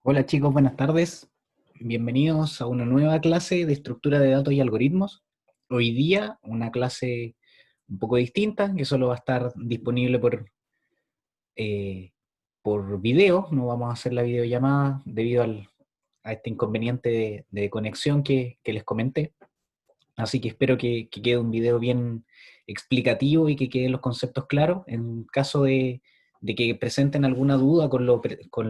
Hola chicos, buenas tardes. Bienvenidos a una nueva clase de estructura de datos y algoritmos. Hoy día una clase un poco distinta, que solo va a estar disponible eh, por video. No vamos a hacer la videollamada debido a este inconveniente de conexión que les comenté. Así que espero que quede un video bien explicativo y que queden los conceptos claros. En caso de que presenten alguna duda con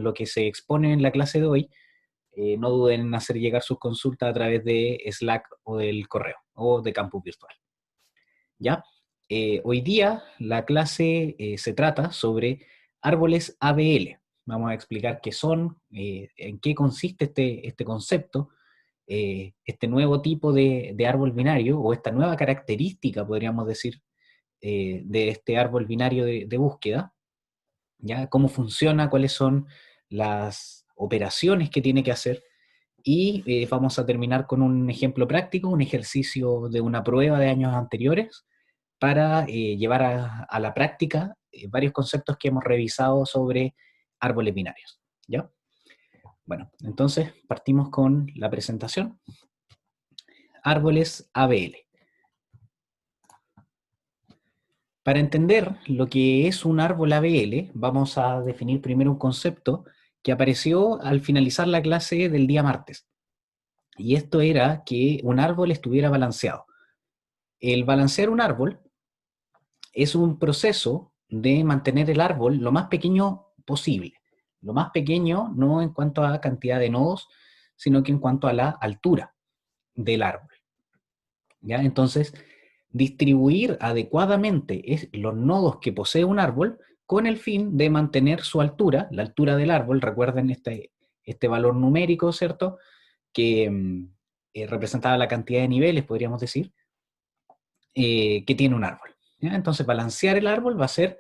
lo que se expone en la clase de hoy, no duden en hacer llegar sus consultas a través de Slack o del correo o de Campus Virtual. ¿Ya? Hoy día la clase se trata sobre árboles ABL. Vamos a explicar qué son, en qué consiste este concepto, este nuevo tipo de árbol binario o esta nueva característica, podríamos decir, de este árbol binario de búsqueda, ¿ya? Cómo funciona, cuáles son las operaciones que tiene que hacer y vamos a terminar con un ejemplo práctico, un ejercicio de una prueba de años anteriores para llevar a la práctica varios conceptos que hemos revisado sobre árboles binarios. ¿Ya? Bueno, entonces partimos con la presentación. Árboles ABL. Para entender lo que es un árbol ABL, vamos a definir primero un concepto que apareció al finalizar la clase del día martes. Y esto era que un árbol estuviera balanceado. El balancear un árbol es un proceso de mantener el árbol lo más pequeño posible. Lo más pequeño no en cuanto a cantidad de nodos, sino que en cuanto a la altura del árbol. ¿Ya? Entonces, distribuir adecuadamente los nodos que posee un árbol con el fin de mantener su altura, la altura del árbol. Recuerden este valor numérico, ¿cierto? Que representaba la cantidad de niveles, podríamos decir, que tiene un árbol. ¿Ya? Entonces, balancear el árbol va a ser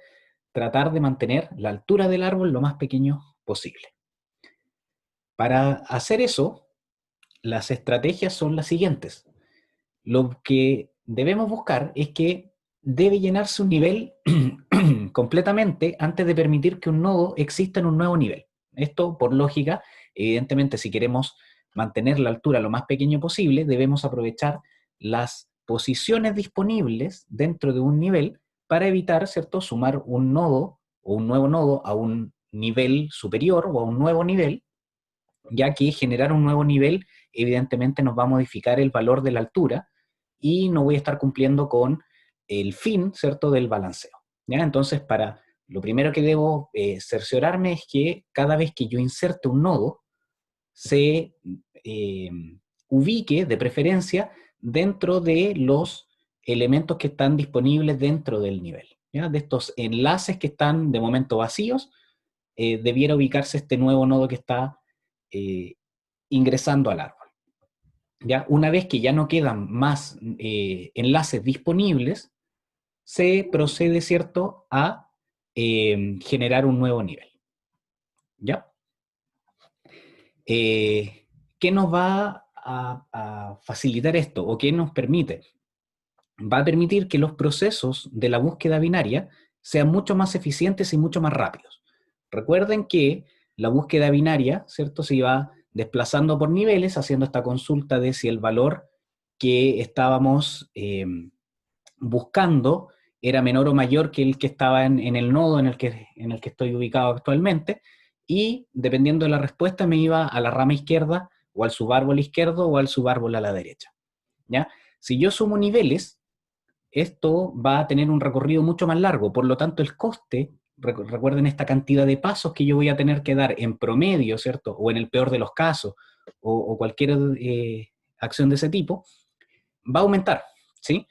tratar de mantener la altura del árbol lo más pequeño posible. Para hacer eso, las estrategias son las siguientes. Lo que debemos buscar es que debe llenarse un nivel completamente antes de permitir que un nodo exista en un nuevo nivel. Esto, por lógica, evidentemente, si queremos mantener la altura lo más pequeño posible, debemos aprovechar las posiciones disponibles dentro de un nivel para evitar, ¿cierto?, sumar un nodo o un nuevo nodo a un nivel superior o a un nuevo nivel, ya que generar un nuevo nivel evidentemente nos va a modificar el valor de la altura y no voy a estar cumpliendo con el fin, ¿cierto?, del balanceo. ¿Ya? Entonces, lo primero que debo cerciorarme es que cada vez que yo inserte un nodo, se eh, ubique de preferencia dentro de los elementos que están disponibles dentro del nivel. ¿Ya? De estos enlaces que están de momento vacíos, debiera ubicarse este nuevo nodo que está eh, ingresando al árbol. ¿Ya? Una vez que ya no quedan más enlaces disponibles, se procede, ¿cierto?, a generar un nuevo nivel. ¿Ya? ¿Qué nos va a facilitar esto o qué nos permite? Va a permitir que los procesos de la búsqueda binaria sean mucho más eficientes y mucho más rápidos. Recuerden que la búsqueda binaria, ¿cierto?, se iba desplazando por niveles, haciendo esta consulta de si el valor que estábamos buscando era menor o mayor que el que estaba en el nodo en el que estoy ubicado actualmente, y dependiendo de la respuesta me iba a la rama izquierda o al subárbol izquierdo o al subárbol a la derecha. ¿Ya? Si yo sumo niveles, esto va a tener un recorrido mucho más largo, por lo tanto el coste, recuerden esta cantidad de pasos que yo voy a tener que dar en promedio, ¿cierto? O en el peor de los casos, o cualquier acción de ese tipo, va a aumentar, ¿sí?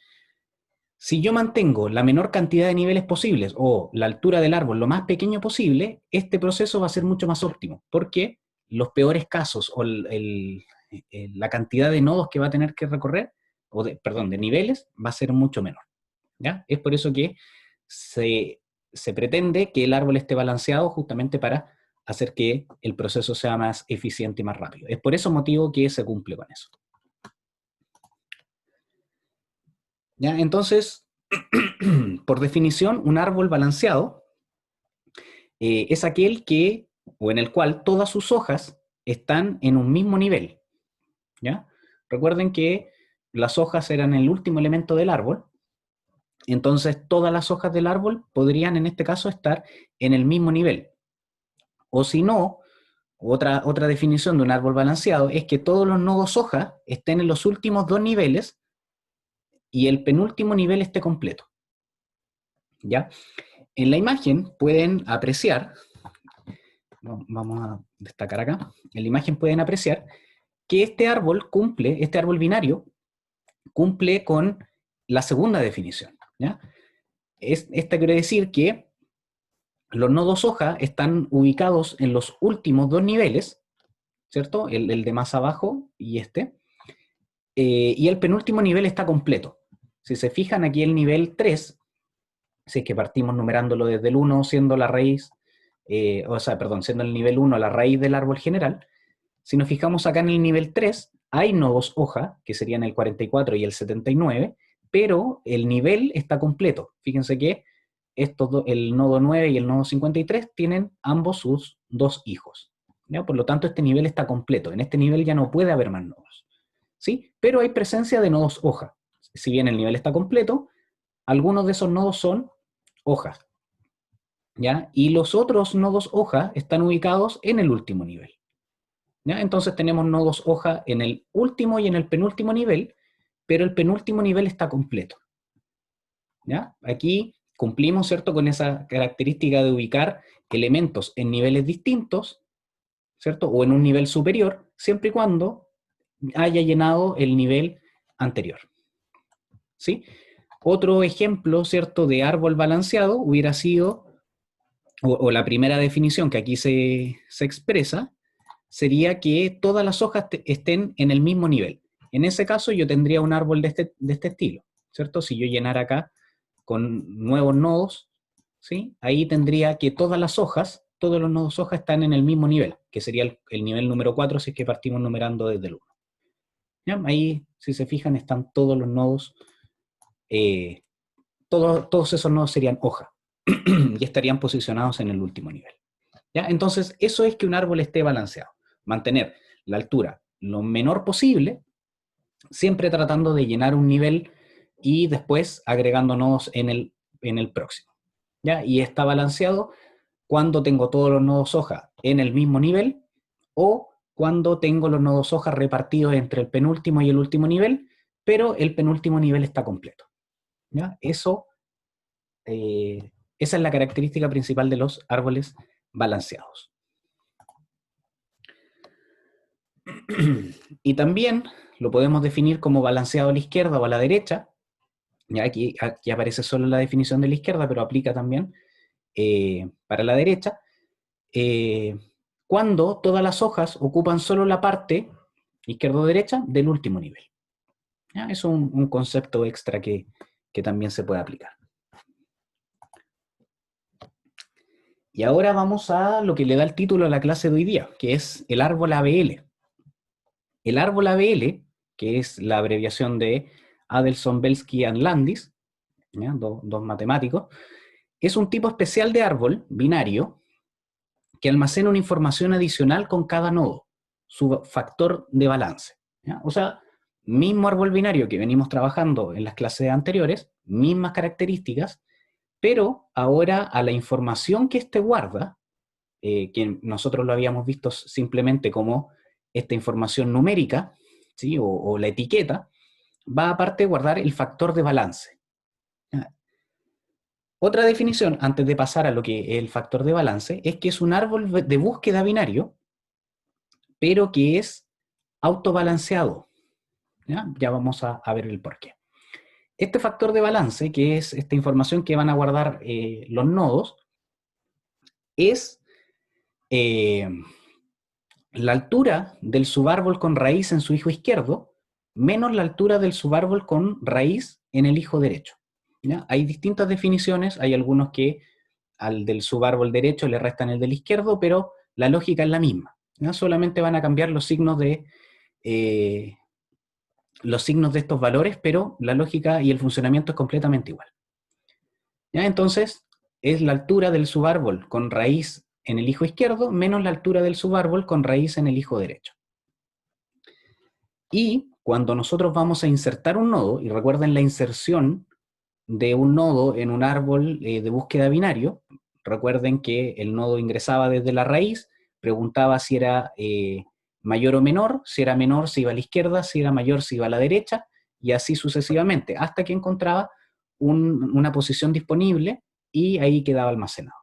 Si yo mantengo la menor cantidad de niveles posibles o la altura del árbol lo más pequeño posible, este proceso va a ser mucho más óptimo, porque los peores casos o la cantidad de nodos que va a tener que recorrer, perdón, de niveles, va a ser mucho menor. ¿Ya? Es por eso que se pretende que el árbol esté balanceado justamente para hacer que el proceso sea más eficiente y más rápido. Es por ese motivo que se cumple con eso. ¿Ya? Entonces, por definición, un árbol balanceado es aquel que, o en el cual todas sus hojas están en un mismo nivel, ¿ya? Recuerden que las hojas eran el último elemento del árbol, entonces todas las hojas del árbol podrían en este caso estar en el mismo nivel. O si no, otra definición de un árbol balanceado es que todos los nodos hoja estén en los últimos dos niveles y el penúltimo nivel esté completo, ¿ya? En la imagen pueden apreciar, vamos a destacar acá, en la imagen pueden apreciar que este árbol binario, cumple con la segunda definición, ¿ya? Esta quiere decir que los nodos hoja están ubicados en los últimos dos niveles, ¿cierto? El de más abajo y y el penúltimo nivel está completo. Si se fijan aquí el nivel 3, si es que partimos numerándolo desde el 1 siendo la raíz, siendo el nivel 1 la raíz del árbol general, si nos fijamos acá en el nivel 3, hay nodos hoja, que serían el 44 y el 79, pero el nivel está completo. Fíjense que el nodo 9 y el nodo 53 tienen ambos sus dos hijos, ¿ya? Por lo tanto, este nivel está completo. En este nivel ya no puede haber más nodos, ¿sí? Pero hay presencia de nodos hoja. Si bien el nivel está completo, algunos de esos nodos son hojas, ¿ya? Y los otros nodos hoja están ubicados en el último nivel, ¿ya? Entonces tenemos nodos hoja en el último y en el penúltimo nivel, pero el penúltimo nivel está completo, ¿ya? Aquí cumplimos, ¿cierto?, con esa característica de ubicar elementos en niveles distintos, ¿cierto?, o en un nivel superior, siempre y cuando haya llenado el nivel anterior, ¿sí? Otro ejemplo, ¿cierto?, de árbol balanceado hubiera sido, o la primera definición que aquí se expresa, sería que todas las hojas estén en el mismo nivel. En ese caso yo tendría un árbol de este estilo, ¿cierto? Si yo llenara acá con nuevos nodos, ¿sí? Ahí tendría que todas las hojas, todos los nodos hoja están en el mismo nivel, que sería el nivel número 4 si es que partimos numerando desde el 1. ¿Ya? Ahí, si se fijan, están todos los nodos, todos esos nodos serían hoja y estarían posicionados en el último nivel, ¿ya? Entonces, eso es que un árbol esté balanceado. Mantener la altura lo menor posible, siempre tratando de llenar un nivel y después agregando nodos en el próximo, ¿ya? Y está balanceado cuando tengo todos los nodos hoja en el mismo nivel o cuando tengo los nodos hoja repartidos entre el penúltimo y el último nivel, pero el penúltimo nivel está completo, ¿ya? Esa es la característica principal de los árboles balanceados. Y también lo podemos definir como balanceado a la izquierda o a la derecha. Ya aquí aparece solo la definición de la izquierda, pero aplica también para la derecha. Cuando todas las hojas ocupan solo la parte izquierda o derecha del último nivel. ¿Ya? Es un concepto extra que también se puede aplicar. Y ahora vamos a lo que le da el título a la clase de hoy día, que es el árbol ABL. El árbol ABL, que es la abreviación de Adelson, Belsky and Landis, ¿ya? Dos matemáticos, es un tipo especial de árbol binario que almacena una información adicional con cada nodo, su factor de balance, ¿ya? O sea, mismo árbol binario que venimos trabajando en las clases anteriores, mismas características, pero ahora a la información que éste guarda, que nosotros lo habíamos visto simplemente como esta información numérica, ¿sí? o la etiqueta, va aparte guardar el factor de balance. ¿Ya? Otra definición, antes de pasar a lo que es el factor de balance, es que es un árbol de búsqueda binario, pero que es autobalanceado. ¿Ya? Ya vamos a ver el porqué. Este factor de balance, que es esta información que van a guardar los nodos, es la altura del subárbol con raíz en su hijo izquierdo menos la altura del subárbol con raíz en el hijo derecho. ¿Ya? Hay distintas definiciones, hay algunos que al del subárbol derecho le restan el del izquierdo, pero la lógica es la misma, ¿ya? Solamente van a cambiar los signos de estos valores, pero la lógica y el funcionamiento es completamente igual. ¿Ya? Entonces, es la altura del subárbol con raíz en el hijo izquierdo menos la altura del subárbol con raíz en el hijo derecho. Y cuando nosotros vamos a insertar un nodo, y recuerden la inserción de un nodo en un árbol de búsqueda binario, recuerden que el nodo ingresaba desde la raíz, preguntaba si era mayor o menor, si era menor se iba a la izquierda, si era mayor se iba a la derecha, y así sucesivamente, hasta que encontraba una posición disponible y ahí quedaba almacenado.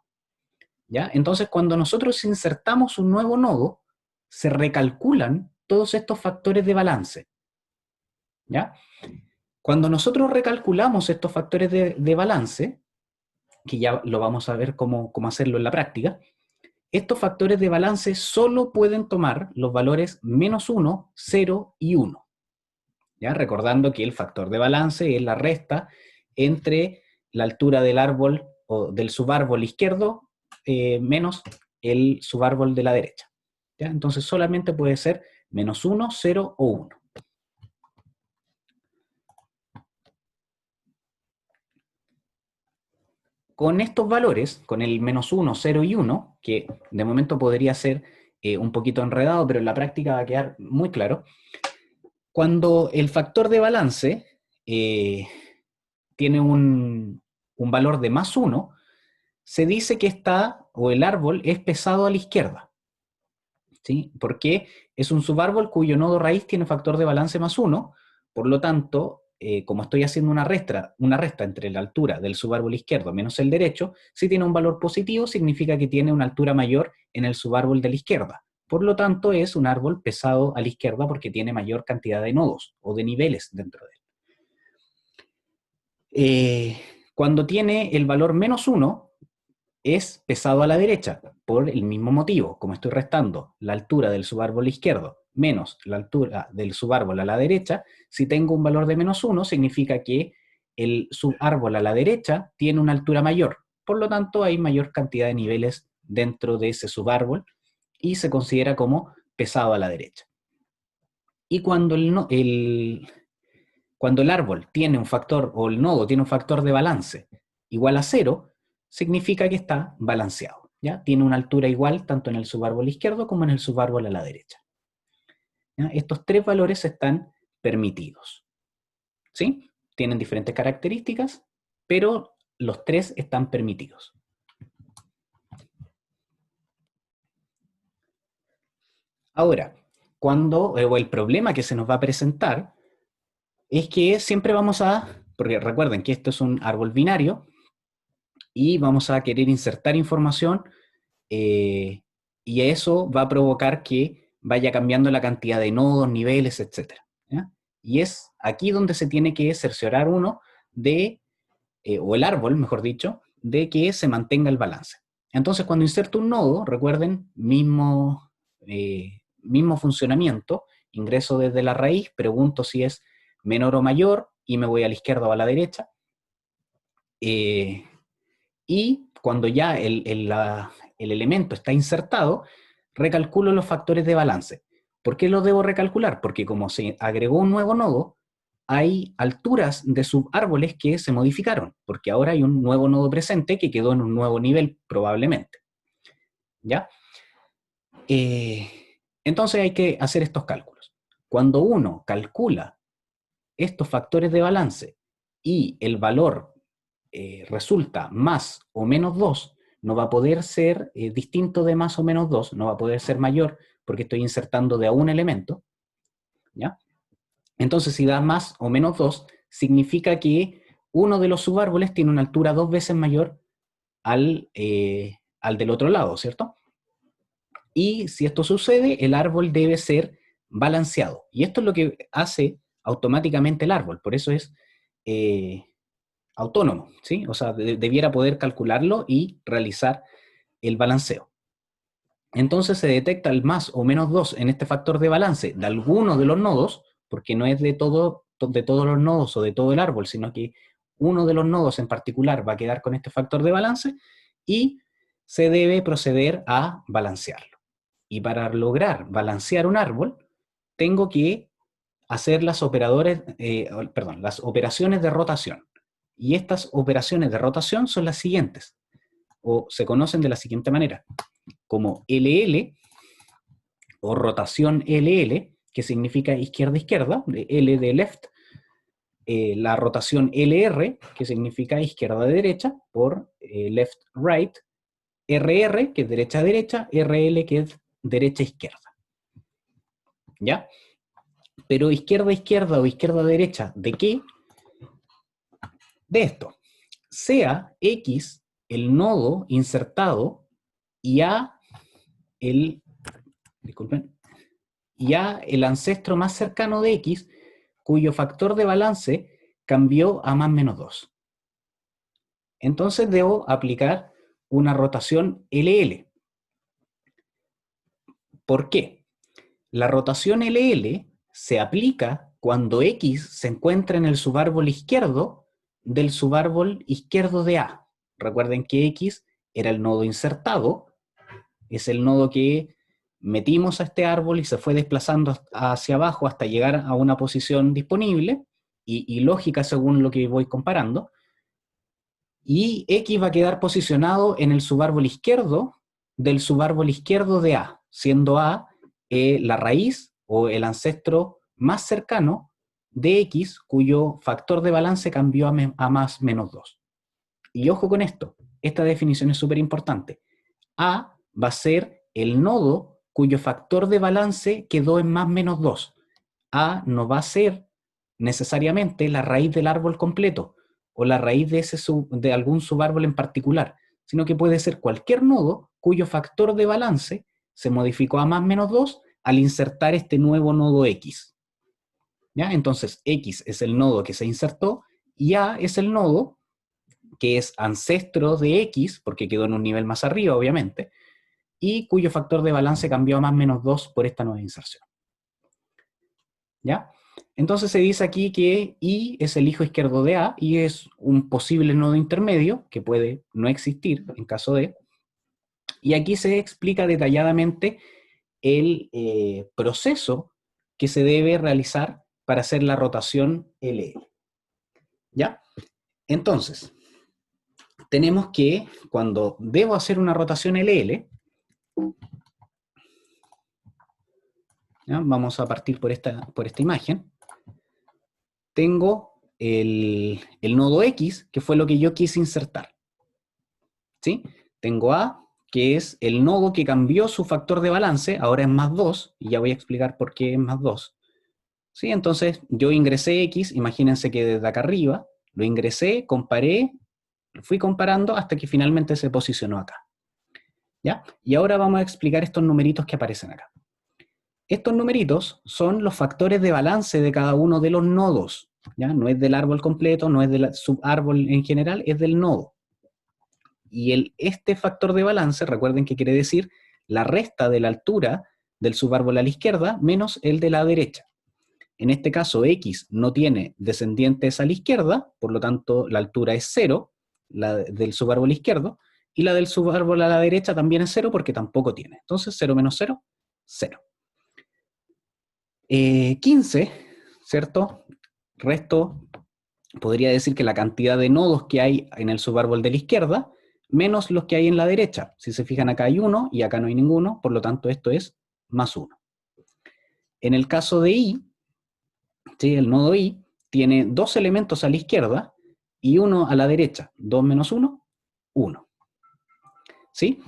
¿Ya? Entonces, cuando nosotros insertamos un nuevo nodo, se recalculan todos estos factores de balance. ¿Ya? Cuando nosotros recalculamos estos factores de balance, que ya lo vamos a ver cómo hacerlo en la práctica, estos factores de balance solo pueden tomar los valores -1, 0 y 1. ¿Ya? Recordando que el factor de balance es la resta entre la altura del árbol o del subárbol izquierdo menos el subárbol de la derecha. ¿Ya? Entonces solamente puede ser -1, 0 o 1. Con estos valores, con el -1, 0 y 1, que de momento podría ser un poquito enredado, pero en la práctica va a quedar muy claro, cuando el factor de balance tiene un valor de +1, se dice que está, o el árbol es pesado a la izquierda. ¿Sí? Porque es un subárbol cuyo nodo raíz tiene factor de balance +1, por lo tanto, como estoy haciendo una resta entre la altura del subárbol izquierdo menos el derecho, si tiene un valor positivo significa que tiene una altura mayor en el subárbol de la izquierda. Por lo tanto, es un árbol pesado a la izquierda porque tiene mayor cantidad de nodos o de niveles dentro de él. Cuando tiene el valor -1, es pesado a la derecha, por el mismo motivo, como estoy restando la altura del subárbol izquierdo menos la altura del subárbol a la derecha, si tengo un valor de -1, significa que el subárbol a la derecha tiene una altura mayor, por lo tanto hay mayor cantidad de niveles dentro de ese subárbol y se considera como pesado a la derecha. Y cuando cuando el árbol tiene un factor, o el nodo tiene un factor de balance igual a 0, significa que está balanceado. ¿Ya? Tiene una altura igual tanto en el subárbol izquierdo como en el subárbol a la derecha. ¿Ya? Estos tres valores están permitidos. ¿Sí? Tienen diferentes características, pero los tres están permitidos. Ahora, o el problema que se nos va a presentar es que siempre vamos porque recuerden que esto es un árbol binario, y vamos a querer insertar información y eso va a provocar que vaya cambiando la cantidad de nodos, niveles, etc. ¿Ya? Y es aquí donde se tiene que cerciorar uno o el árbol, mejor dicho, de que se mantenga el balance. Entonces, cuando inserto un nodo, recuerden, mismo funcionamiento, ingreso desde la raíz, pregunto si es menor o mayor, y me voy a la izquierda o a la derecha. Y cuando ya el elemento está insertado, recalculo los factores de balance. ¿Por qué los debo recalcular? Porque como se agregó un nuevo nodo, hay alturas de subárboles que se modificaron, porque ahora hay un nuevo nodo presente que quedó en un nuevo nivel, probablemente. ¿Ya? Entonces hay que hacer estos cálculos. Cuando uno calcula estos factores de balance y el valor resulta más o menos 2, no va a poder ser distinto de más o menos 2, no va a poder ser mayor porque estoy insertando de a un elemento, ¿ya? Entonces, si da más o menos 2, significa que uno de los subárboles tiene una altura 2 veces mayor al del otro lado, ¿cierto? Y si esto sucede, el árbol debe ser balanceado. Y esto es lo que hace automáticamente el árbol, por eso es autónomo, ¿sí? O sea, debiera poder calcularlo y realizar el balanceo. Entonces se detecta el más o menos 2 en este factor de balance de alguno de los nodos, porque no es de todos los nodos o de todo el árbol, sino que uno de los nodos en particular va a quedar con este factor de balance y se debe proceder a balancearlo. Y para lograr balancear un árbol, tengo que hacer las operaciones de rotación. Y estas operaciones de rotación son las siguientes, o se conocen de la siguiente manera. como LL, o rotación LL, que significa izquierda-izquierda, de L de left, la rotación LR, que significa izquierda-derecha, por left-right, RR, que es derecha-derecha, RL, que es derecha-izquierda. ¿Ya? Pero izquierda-izquierda o izquierda-derecha, ¿de qué? De esto. Sea X el nodo insertado y A el, disculpen, y A el ancestro más cercano de X, cuyo factor de balance cambió a más menos 2. Entonces debo aplicar una rotación LL. ¿Por qué? La rotación LL se aplica cuando X se encuentra en el subárbol izquierdo del subárbol izquierdo de A. Recuerden que X era el nodo insertado, es el nodo que metimos a este árbol y se fue desplazando hacia abajo hasta llegar a una posición disponible y lógica según lo que voy comparando. Y X va a quedar posicionado en el subárbol izquierdo del subárbol izquierdo de A, siendo A la raíz o el ancestro más cercano de X, cuyo factor de balance cambió a más menos 2. Y ojo con esto, esta definición es súper importante. A va a ser el nodo cuyo factor de balance quedó en más menos 2. A no va a ser necesariamente la raíz del árbol completo o la raíz de algún subárbol en particular, sino que puede ser cualquier nodo cuyo factor de balance se modificó a más menos 2 al insertar este nuevo nodo X. ¿Ya? Entonces, X es el nodo que se insertó y A es el nodo que es ancestro de X, porque quedó en un nivel más arriba, obviamente, y cuyo factor de balance cambió a más menos 2 por esta nueva inserción. ¿Ya? Entonces se dice aquí que I es el hijo izquierdo de A, y es un posible nodo intermedio, que puede no existir en caso de, y aquí se explica detalladamente el proceso que se debe realizar para hacer la rotación LL. ¿Ya? Entonces, tenemos que, cuando debo hacer una rotación LL, ¿ya? Vamos a partir por esta imagen, tengo el nodo X, que fue lo que yo quise insertar. ¿Sí? Tengo A, que es el nodo que cambió su factor de balance, ahora es más 2, y ya voy a explicar por qué es más 2. ¿Sí? Entonces yo ingresé X, imagínense que desde acá arriba, lo ingresé, comparé, fui comparando hasta que finalmente se posicionó acá. ¿Ya? Y ahora vamos a explicar estos numeritos que aparecen acá. Estos numeritos son los factores de balance de cada uno de los nodos. ¿Ya? No es del árbol completo, no es del subárbol en general, es del nodo. Y este factor de balance, recuerden que quiere decir la resta de la altura del subárbol a la izquierda menos el de la derecha. En este caso, X no tiene descendientes a la izquierda, por lo tanto la altura es 0, la del subárbol izquierdo, y la del subárbol a la derecha también es 0 porque tampoco tiene. Entonces 0 menos 0, 0. 15, ¿cierto? Resto, podría decir que la cantidad de nodos que hay en el subárbol de la izquierda, menos los que hay en la derecha. Si se fijan, acá hay 1 y acá no hay ninguno, por lo tanto esto es más 1. En el caso de I, ¿sí? El nodo I tiene 2 elementos a la izquierda y 1 a la derecha. 2 menos 1, 1. ¿Sí?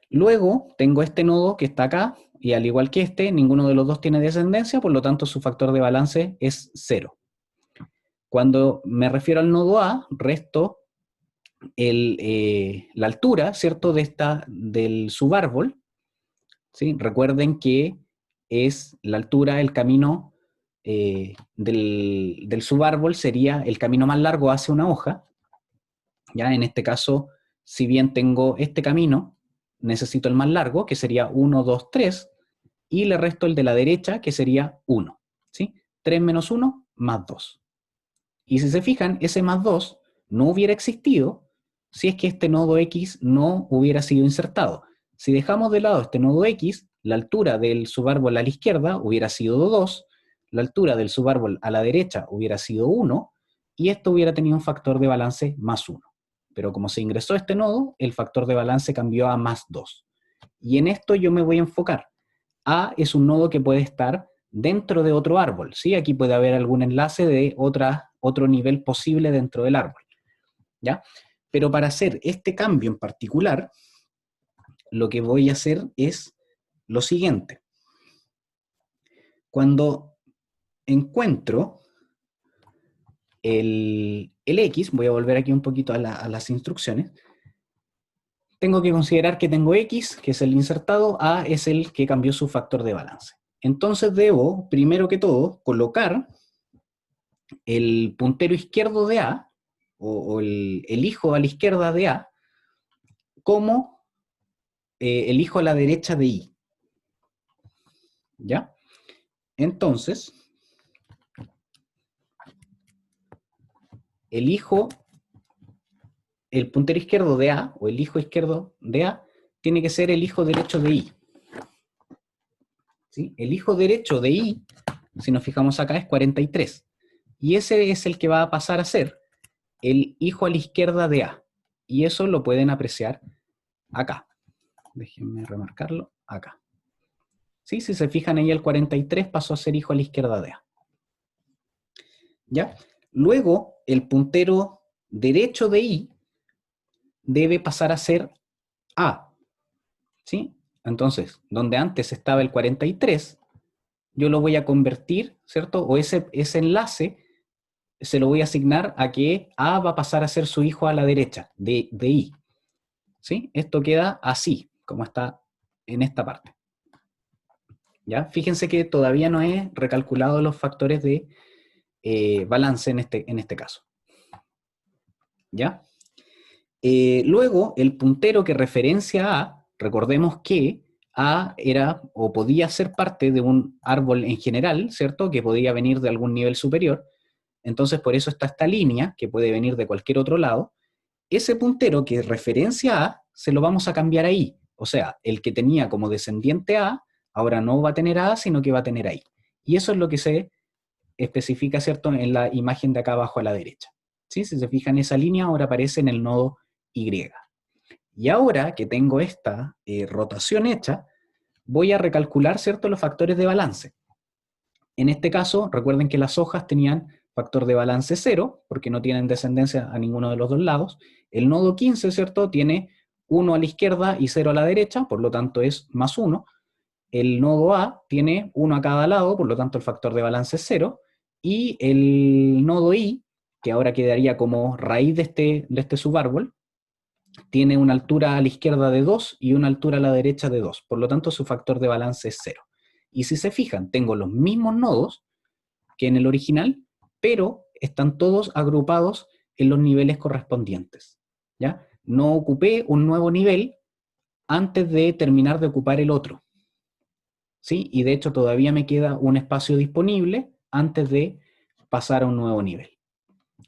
Luego tengo este nodo que está acá, y al igual que este, ninguno de los dos tiene descendencia, por lo tanto su factor de balance es 0. Cuando me refiero al nodo A, resto la altura, ¿cierto?, del subárbol. ¿Sí? Recuerden que es la altura, el camino del subárbol sería el camino más largo hacia una hoja. ¿Ya? En este caso, si bien tengo este camino, necesito el más largo, que sería 1, 2, 3, y le resto el de la derecha, que sería 1. ¿Sí? 3 menos 1, más 2. Y si se fijan, ese más 2 no hubiera existido si es que este nodo X no hubiera sido insertado. Si dejamos de lado este nodo X, la altura del subárbol a la izquierda hubiera sido 2, la altura del subárbol a la derecha hubiera sido 1, y esto hubiera tenido un factor de balance más 1. Pero como se ingresó este nodo, el factor de balance cambió a más 2. Y en esto yo me voy a enfocar. A es un nodo que puede estar dentro de otro árbol, ¿sí? Aquí puede haber algún enlace de otro nivel posible dentro del árbol, ¿ya? Pero para hacer este cambio en particular, lo que voy a hacer es lo siguiente. Cuando encuentro el X, voy a volver aquí un poquito a las instrucciones, tengo que considerar que tengo X, que es el insertado, A es el que cambió su factor de balance. Entonces debo, primero que todo, colocar el puntero izquierdo de A, o el hijo a la izquierda de A, como el hijo a la derecha de I. ¿Ya? Entonces, el puntero izquierdo de A, o el hijo izquierdo de A, tiene que ser el hijo derecho de I. ¿Sí? El hijo derecho de I, si nos fijamos acá, es 43. Y ese es el que va a pasar a ser el hijo a la izquierda de A. Y eso lo pueden apreciar acá. Déjenme remarcarlo acá. ¿Sí? Si se fijan ahí, el 43 pasó a ser hijo a la izquierda de A. ¿Ya? Luego, el puntero derecho de I debe pasar a ser A. ¿Sí? Entonces, donde antes estaba el 43, yo lo voy a convertir, ¿cierto? O ese enlace se lo voy a asignar a que A va a pasar a ser su hijo a la derecha, de I. ¿Sí? Esto queda así, como está en esta parte. ¿Ya? Fíjense que todavía no he recalculado los factores de balance en este caso. ¿Ya? Luego, el puntero que referencia a, recordemos que A era o podía ser parte de un árbol en general, ¿cierto? Que podía venir de algún nivel superior. Entonces, por eso está esta línea, que puede venir de cualquier otro lado. Ese puntero que referencia a, se lo vamos a cambiar ahí. O sea, el que tenía como descendiente A, ahora no va a tener A, sino que va a tener ahí. Y eso es lo que se especifica, ¿cierto?, en la imagen de acá abajo a la derecha. ¿Sí? Si se fijan, esa línea ahora aparece en el nodo Y. Y ahora que tengo esta rotación hecha, voy a recalcular, ¿cierto?, los factores de balance. En este caso, recuerden que las hojas tenían factor de balance 0, porque no tienen descendencia a ninguno de los dos lados. El nodo 15, ¿cierto?, tiene 1 a la izquierda y 0 a la derecha, por lo tanto es más 1. El nodo A tiene 1 a cada lado, por lo tanto el factor de balance es 0. Y el nodo I, que ahora quedaría como raíz de este subárbol, tiene una altura a la izquierda de 2 y una altura a la derecha de 2. Por lo tanto, su factor de balance es 0. Y si se fijan, tengo los mismos nodos que en el original, pero están todos agrupados en los niveles correspondientes. ¿Ya? No ocupé un nuevo nivel antes de terminar de ocupar el otro. ¿Sí? Y de hecho todavía me queda un espacio disponible antes de pasar a un nuevo nivel.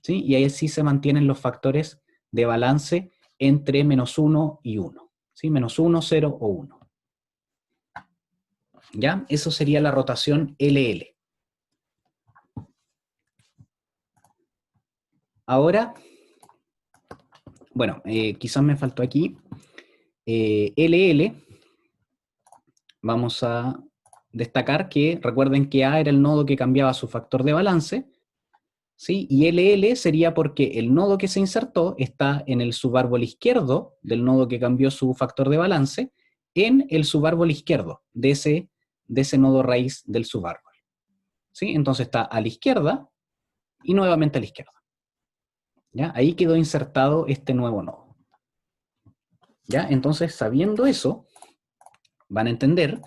¿Sí? Y ahí sí se mantienen los factores de balance entre menos 1 y 1. ¿Sí? Menos 1, 0 o 1. ¿Ya? Eso sería la rotación LL. Ahora, bueno, quizás me faltó aquí. LL, vamos a destacar que recuerden que A era el nodo que cambiaba su factor de balance, ¿sí? Y LL sería porque el nodo que se insertó está en el subárbol izquierdo del nodo que cambió su factor de balance, en el subárbol izquierdo de ese nodo raíz del subárbol. ¿Sí? Entonces está a la izquierda y nuevamente a la izquierda. ¿Ya? Ahí quedó insertado este nuevo nodo. ¿Ya? Entonces, sabiendo eso, van a entender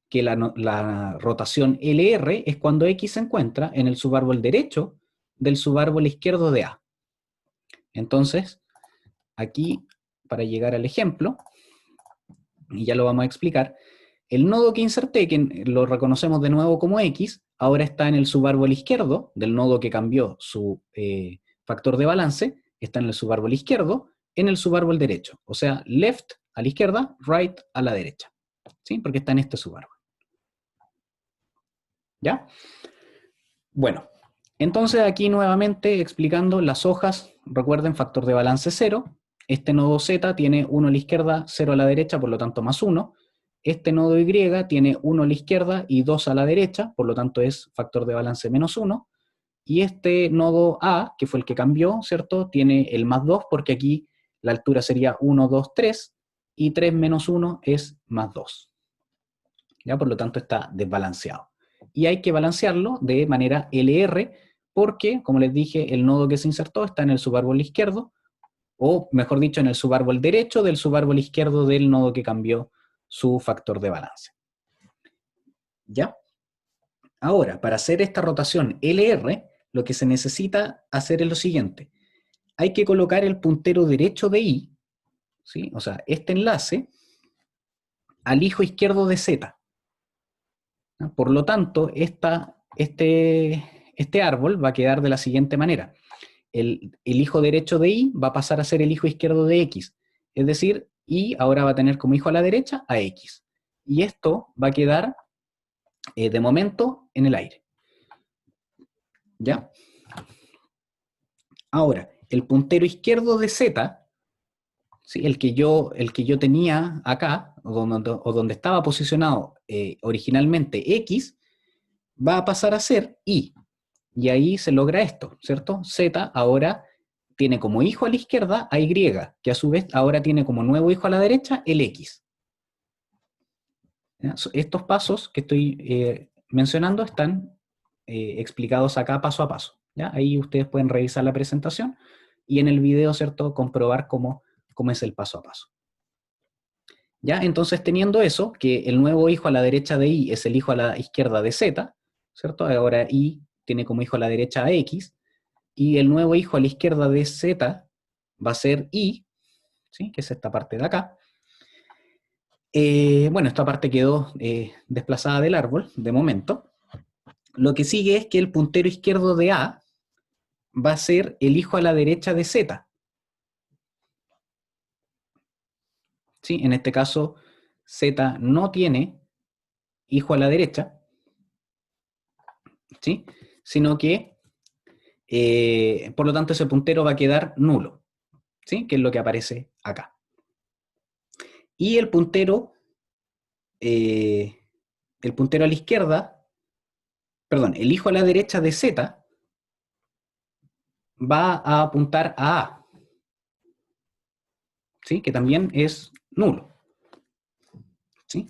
que la rotación LR es cuando X se encuentra en el subárbol derecho del subárbol izquierdo de A. Entonces, aquí, para llegar al ejemplo, y ya lo vamos a explicar, el nodo que inserté, que lo reconocemos de nuevo como X, ahora está en el subárbol izquierdo del nodo que cambió su factor de balance, está en el subárbol izquierdo, en el subárbol derecho. O sea, left a la izquierda, right a la derecha. ¿Sí? Porque está en este subárbol. ¿Ya? Bueno, entonces aquí nuevamente explicando las hojas, recuerden factor de balance 0, este nodo Z tiene 1 a la izquierda, 0 a la derecha, por lo tanto más 1, Este nodo Y tiene 1 a la izquierda y 2 a la derecha, por lo tanto es factor de balance -1. Y este nodo A, que fue el que cambió, ¿cierto? Tiene el +2 porque aquí la altura sería 1, 2, 3, y 3 menos 1 es +2. ¿Ya? Por lo tanto está desbalanceado. Y hay que balancearlo de manera LR porque, como les dije, el nodo que se insertó está en el subárbol izquierdo, o mejor dicho, en el subárbol derecho del subárbol izquierdo del nodo que cambió su factor de balance. ¿Ya? Ahora, para hacer esta rotación LR, lo que se necesita hacer es lo siguiente. Hay que colocar el puntero derecho de I, ¿sí? O sea, este enlace, al hijo izquierdo de Z. ¿No? Por lo tanto, este árbol va a quedar de la siguiente manera. El hijo derecho de Y va a pasar a ser el hijo izquierdo de X. Es decir, Y ahora va a tener como hijo a la derecha a X. Y esto va a quedar, de momento, en el aire. ¿Ya? Ahora, el puntero izquierdo de Z, ¿sí? el que yo tenía acá, o donde estaba posicionado originalmente X, va a pasar a ser Y. Y ahí se logra esto, ¿cierto? Z ahora tiene como hijo a la izquierda a Y, que a su vez ahora tiene como nuevo hijo a la derecha el X. ¿Ya? Estos pasos que estoy mencionando están explicados acá paso a paso. ¿Ya? Ahí ustedes pueden revisar la presentación y en el video, ¿cierto?, comprobar cómo es el paso a paso. ¿Ya? Entonces, teniendo eso, que el nuevo hijo a la derecha de Y es el hijo a la izquierda de Z, ¿cierto? Ahora Y tiene como hijo a la derecha a X, y el nuevo hijo a la izquierda de Z va a ser Y, ¿sí? Que es esta parte de acá. Bueno, esta parte quedó desplazada del árbol, de momento. Lo que sigue es que el puntero izquierdo de A va a ser el hijo a la derecha de Z. ¿Sí? En este caso, Z no tiene hijo a la derecha, ¿sí? Sino que, por lo tanto, ese puntero va a quedar nulo, ¿sí? Que es lo que aparece acá. Y el puntero a la izquierda, perdón, el hijo a la derecha de Z va a apuntar a A, ¿sí? Que también es nulo, ¿sí?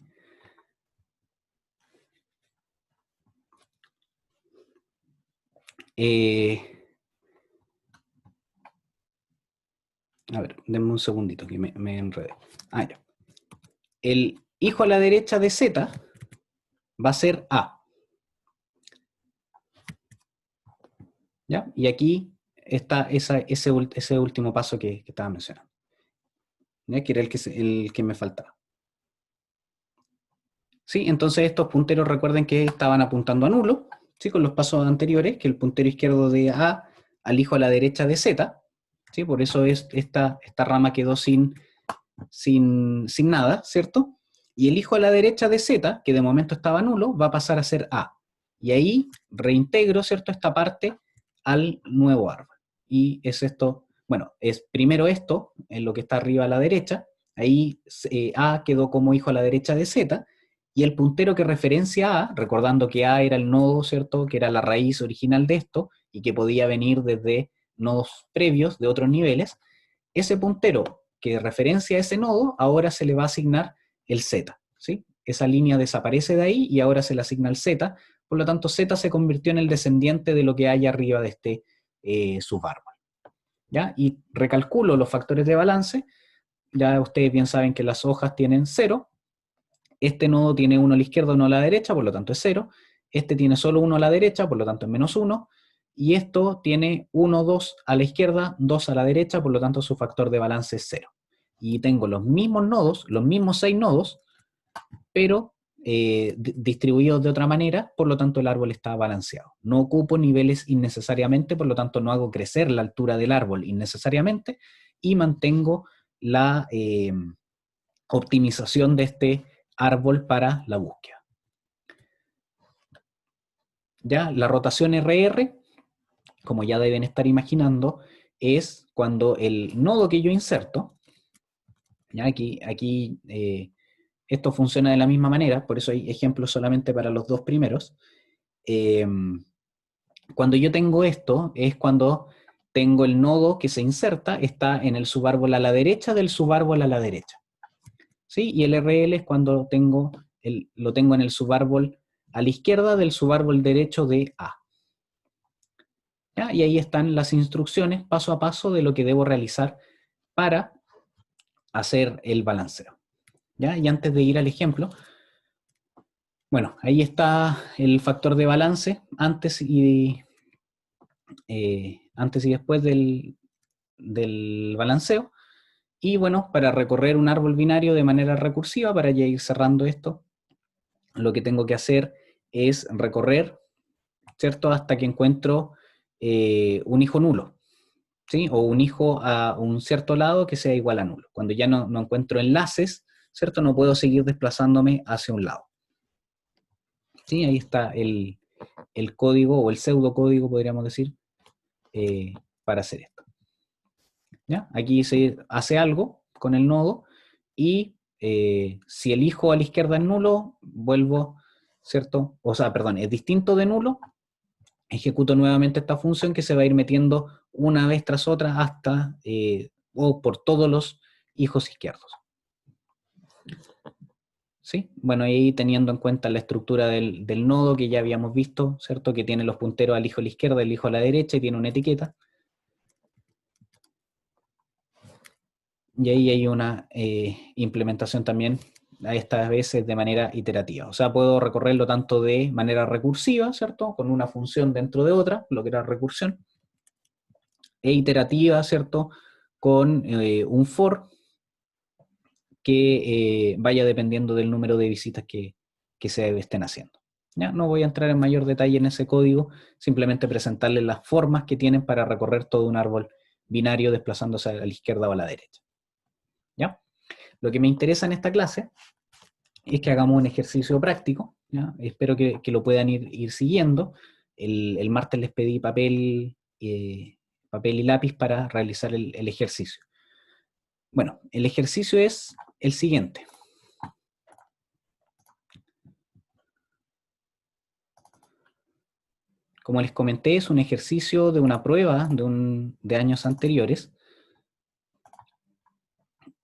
A ver, denme un segundito que me enredé. Ah, ya. El hijo a la derecha de Z va a ser A. ¿Ya? Y aquí está ese último paso que estaba mencionando, ¿ya? Que era el que me faltaba. ¿Sí? Entonces estos punteros recuerden que estaban apuntando a nulo, ¿sí? Con los pasos anteriores, que el puntero izquierdo de A al hijo a la derecha de Z, ¿sí? Por eso esta rama quedó sin nada, ¿cierto? Y el hijo a la derecha de Z, que de momento estaba nulo, va a pasar a ser A. Y ahí reintegro, ¿cierto?, esta parte al nuevo árbol. Y es esto, bueno, es primero esto, en lo que está arriba a la derecha, ahí A quedó como hijo a la derecha de Z, y el puntero que referencia a A, recordando que A era el nodo, ¿cierto?, que era la raíz original de esto, y que podía venir desde nodos previos de otros niveles, ese puntero que referencia a ese nodo, ahora se le va a asignar el Z, ¿sí? Esa línea desaparece de ahí y ahora se le asigna el Z, por lo tanto Z se convirtió en el descendiente de lo que hay arriba de este subárbol, ¿ya? Y recalculo los factores de balance, ya ustedes bien saben que las hojas tienen 0, este nodo tiene 1 a la izquierda, 1 a la derecha, por lo tanto es 0, este tiene solo 1 a la derecha, por lo tanto es -1, y esto tiene 1, 2 a la izquierda, 2 a la derecha, por lo tanto su factor de balance es 0. Y tengo los mismos nodos, los mismos 6 nodos, pero distribuidos de otra manera, por lo tanto el árbol está balanceado. No ocupo niveles innecesariamente, por lo tanto no hago crecer la altura del árbol innecesariamente, y mantengo la optimización de este árbol para la búsqueda. Ya, la rotación RR, como ya deben estar imaginando, es cuando el nodo que yo inserto, ya aquí esto funciona de la misma manera, por eso hay ejemplos solamente para los dos primeros. Cuando yo tengo esto, es cuando tengo el nodo que se inserta, está en el subárbol a la derecha del subárbol a la derecha. ¿Sí? Y el RL es cuando lo tengo en el subárbol a la izquierda del subárbol derecho de A. ¿Ya? Y ahí están las instrucciones paso a paso de lo que debo realizar para hacer el balanceo. ¿Ya? Y antes de ir al ejemplo, bueno, ahí está el factor de balance antes y después del balanceo. Y bueno, para recorrer un árbol binario de manera recursiva, para ya ir cerrando esto, lo que tengo que hacer es recorrer, ¿cierto? Hasta que encuentro un hijo nulo, ¿sí? O un hijo a un cierto lado que sea igual a nulo. Cuando ya no encuentro enlaces, ¿cierto? No puedo seguir desplazándome hacia un lado. ¿Sí? Ahí está el código o el pseudocódigo, podríamos decir, para hacer esto. ¿Ya? Aquí se hace algo con el nodo y si elijo a la izquierda es nulo, vuelvo, ¿cierto? O sea, perdón, es distinto de nulo, ejecuto nuevamente esta función que se va a ir metiendo una vez tras otra hasta, o por todos los hijos izquierdos. ¿Sí? Bueno, ahí teniendo en cuenta la estructura del nodo que ya habíamos visto, ¿cierto? Que tiene los punteros al hijo a la izquierda, el hijo a la derecha y tiene una etiqueta. Y ahí hay una implementación también, a estas veces de manera iterativa. O sea, puedo recorrerlo tanto de manera recursiva, ¿cierto? Con una función dentro de otra, lo que era recursión, e iterativa, ¿cierto? Con un for que vaya dependiendo del número de visitas que se estén haciendo. ¿Ya? No voy a entrar en mayor detalle en ese código, simplemente presentarles las formas que tienen para recorrer todo un árbol binario desplazándose a la izquierda o a la derecha. ¿Ya? Lo que me interesa en esta clase es que hagamos un ejercicio práctico, ¿ya? Espero que lo puedan ir siguiendo. El martes les pedí papel y lápiz para realizar el ejercicio. Bueno, el ejercicio es el siguiente. Como les comenté, es un ejercicio de una prueba de años anteriores,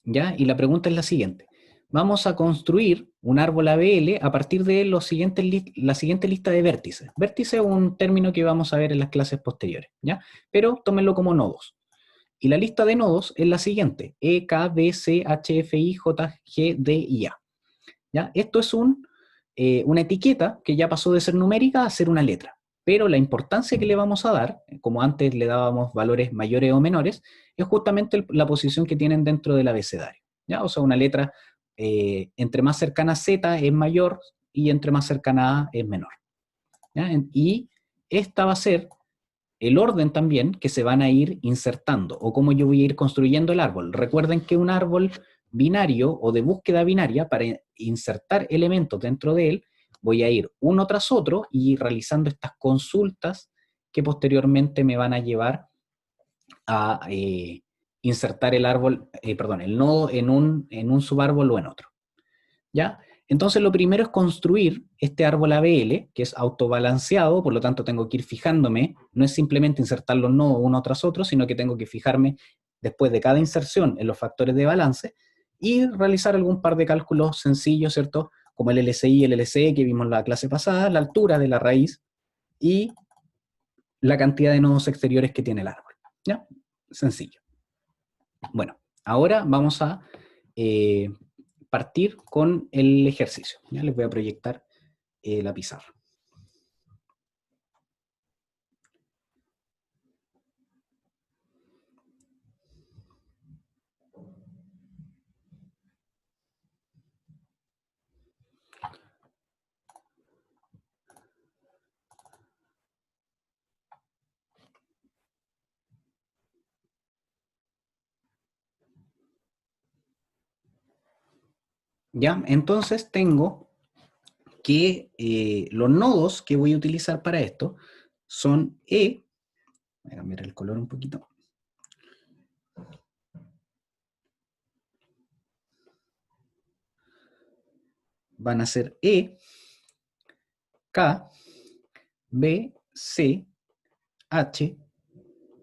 ¿ya? Y la pregunta es la siguiente. Vamos a construir un árbol ABL a partir de la siguiente lista de vértices. Vértice es un término que vamos a ver en las clases posteriores, ¿ya? Pero tómenlo como nodos. Y la lista de nodos es la siguiente: E, K, B, C, H, F, I, J, G, D y A. ¿Ya? Esto es una etiqueta que ya pasó de ser numérica a ser una letra. Pero la importancia que le vamos a dar, como antes le dábamos valores mayores o menores, es justamente la posición que tienen dentro del abecedario. ¿Ya? O sea, una letra entre más cercana a Z es mayor y entre más cercana a A es menor. ¿Ya? Y esta va a ser el orden también que se van a ir insertando o cómo yo voy a ir construyendo el árbol. Recuerden que un árbol binario o de búsqueda binaria, para insertar elementos dentro de él, voy a ir uno tras otro y realizando estas consultas que posteriormente me van a llevar a insertar el nodo en un subárbol o en otro. ¿Ya? Entonces lo primero es construir este árbol ABL, que es autobalanceado, por lo tanto tengo que ir fijándome, no es simplemente insertar los nodos uno tras otro, sino que tengo que fijarme después de cada inserción en los factores de balance y realizar algún par de cálculos sencillos, ¿cierto? Como el LCI y el LCE que vimos en la clase pasada, la altura de la raíz y la cantidad de nodos exteriores que tiene el árbol. ¿Ya? Sencillo. Bueno, ahora vamos a partir con el ejercicio. Ya les voy a proyectar la pizarra. ¿Ya? Entonces tengo que los nodos que voy a utilizar para esto son voy a cambiar el color un poquito. van a ser E, K, B, C, H,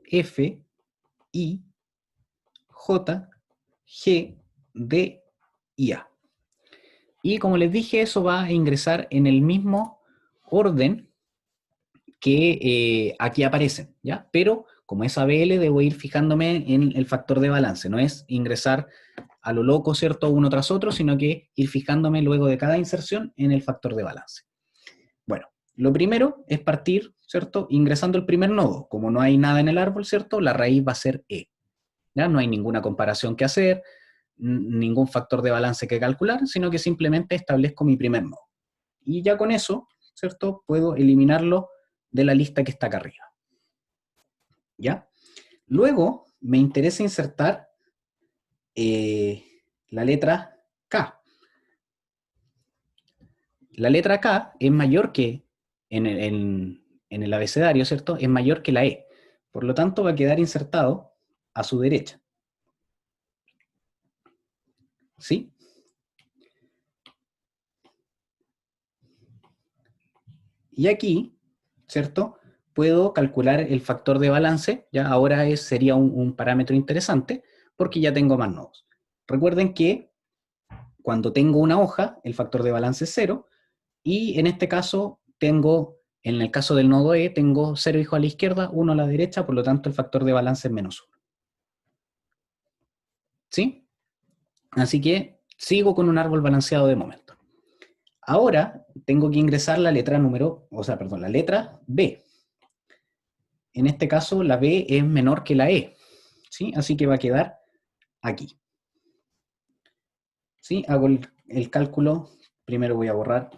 F, I, J, G, D y A. Y como les dije, eso va a ingresar en el mismo orden que aquí aparecen, ¿ya? Pero como es ABL, debo ir fijándome en el factor de balance. No es ingresar a lo loco, ¿cierto? Uno tras otro, sino que ir fijándome luego de cada inserción en el factor de balance. Bueno, lo primero es partir, ¿cierto? Ingresando el primer nodo. Como no hay nada en el árbol, ¿cierto? La raíz va a ser E. ¿Ya? No hay ninguna comparación que hacer, ningún factor de balance que calcular, sino que simplemente establezco mi primer nodo. Y ya con eso, ¿cierto? Puedo eliminarlo de la lista que está acá arriba. ¿Ya? Luego me interesa insertar la letra K. La letra K es mayor que, en el abecedario, ¿cierto? Es mayor que la E. Por lo tanto, va a quedar insertado a su derecha. ¿Sí? Y aquí, ¿cierto? Puedo calcular el factor de balance, ya ahora sería un parámetro interesante, porque ya tengo más nodos. Recuerden que cuando tengo una hoja, el factor de balance es 0, y en este caso en el caso del nodo E, tengo 0 hijos a la izquierda, 1 a la derecha, por lo tanto el factor de balance es -1. ¿Sí? Así que sigo con un árbol balanceado de momento. Ahora tengo que ingresar la letra la letra B. En este caso la B es menor que la E, ¿sí? Así que va a quedar aquí. ¿Sí? Hago el cálculo, primero voy a borrar,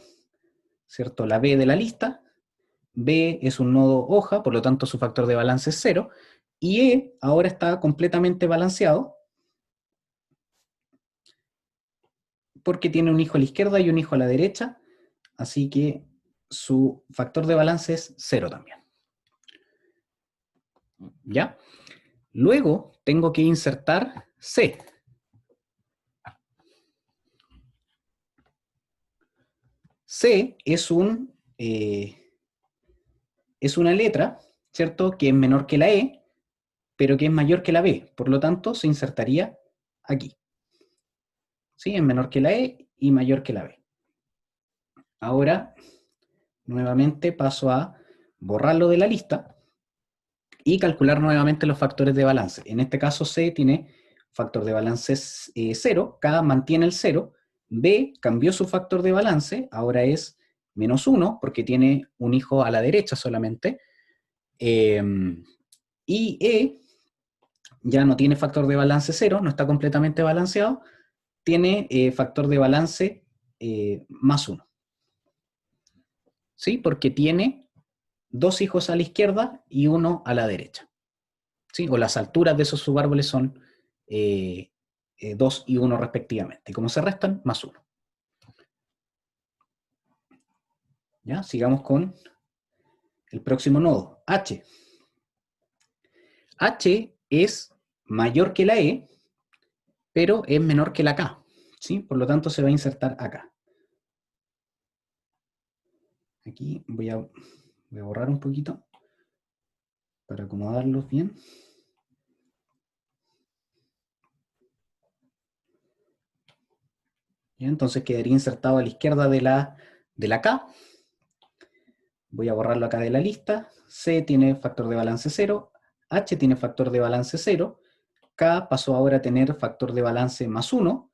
¿cierto? La B de la lista. B es un nodo hoja, por lo tanto su factor de balance es 0, y E ahora está completamente balanceado porque tiene un hijo a la izquierda y un hijo a la derecha, así que su factor de balance es 0 también. ¿Ya? Luego tengo que insertar C. C es es una letra, ¿cierto? Que es menor que la E, pero que es mayor que la B. Por lo tanto, se insertaría aquí. ¿Sí? Es menor que la E y mayor que la B. Ahora, nuevamente paso a borrarlo de la lista y calcular nuevamente los factores de balance. En este caso, C tiene factor de balance 0, K mantiene el 0, B cambió su factor de balance, ahora es -1 porque tiene un hijo a la derecha solamente, y E ya no tiene factor de balance 0, no está completamente balanceado, tiene factor de balance +1. ¿Sí? Porque tiene 2 hijos a la izquierda y 1 a la derecha. ¿Sí? O las alturas de esos subárboles son 2 y 1 respectivamente. Y como se restan, +1. ¿Ya? Sigamos con el próximo nodo, H. H es mayor que la E, pero es menor que la K. ¿Sí? Por lo tanto, se va a insertar acá. Aquí voy a borrar un poquito para acomodarlos bien. ¿Ya? Entonces quedaría insertado a la izquierda de la K. Voy a borrarlo acá de la lista. C tiene factor de balance 0, H tiene factor de balance 0, K pasó ahora a tener factor de balance +1,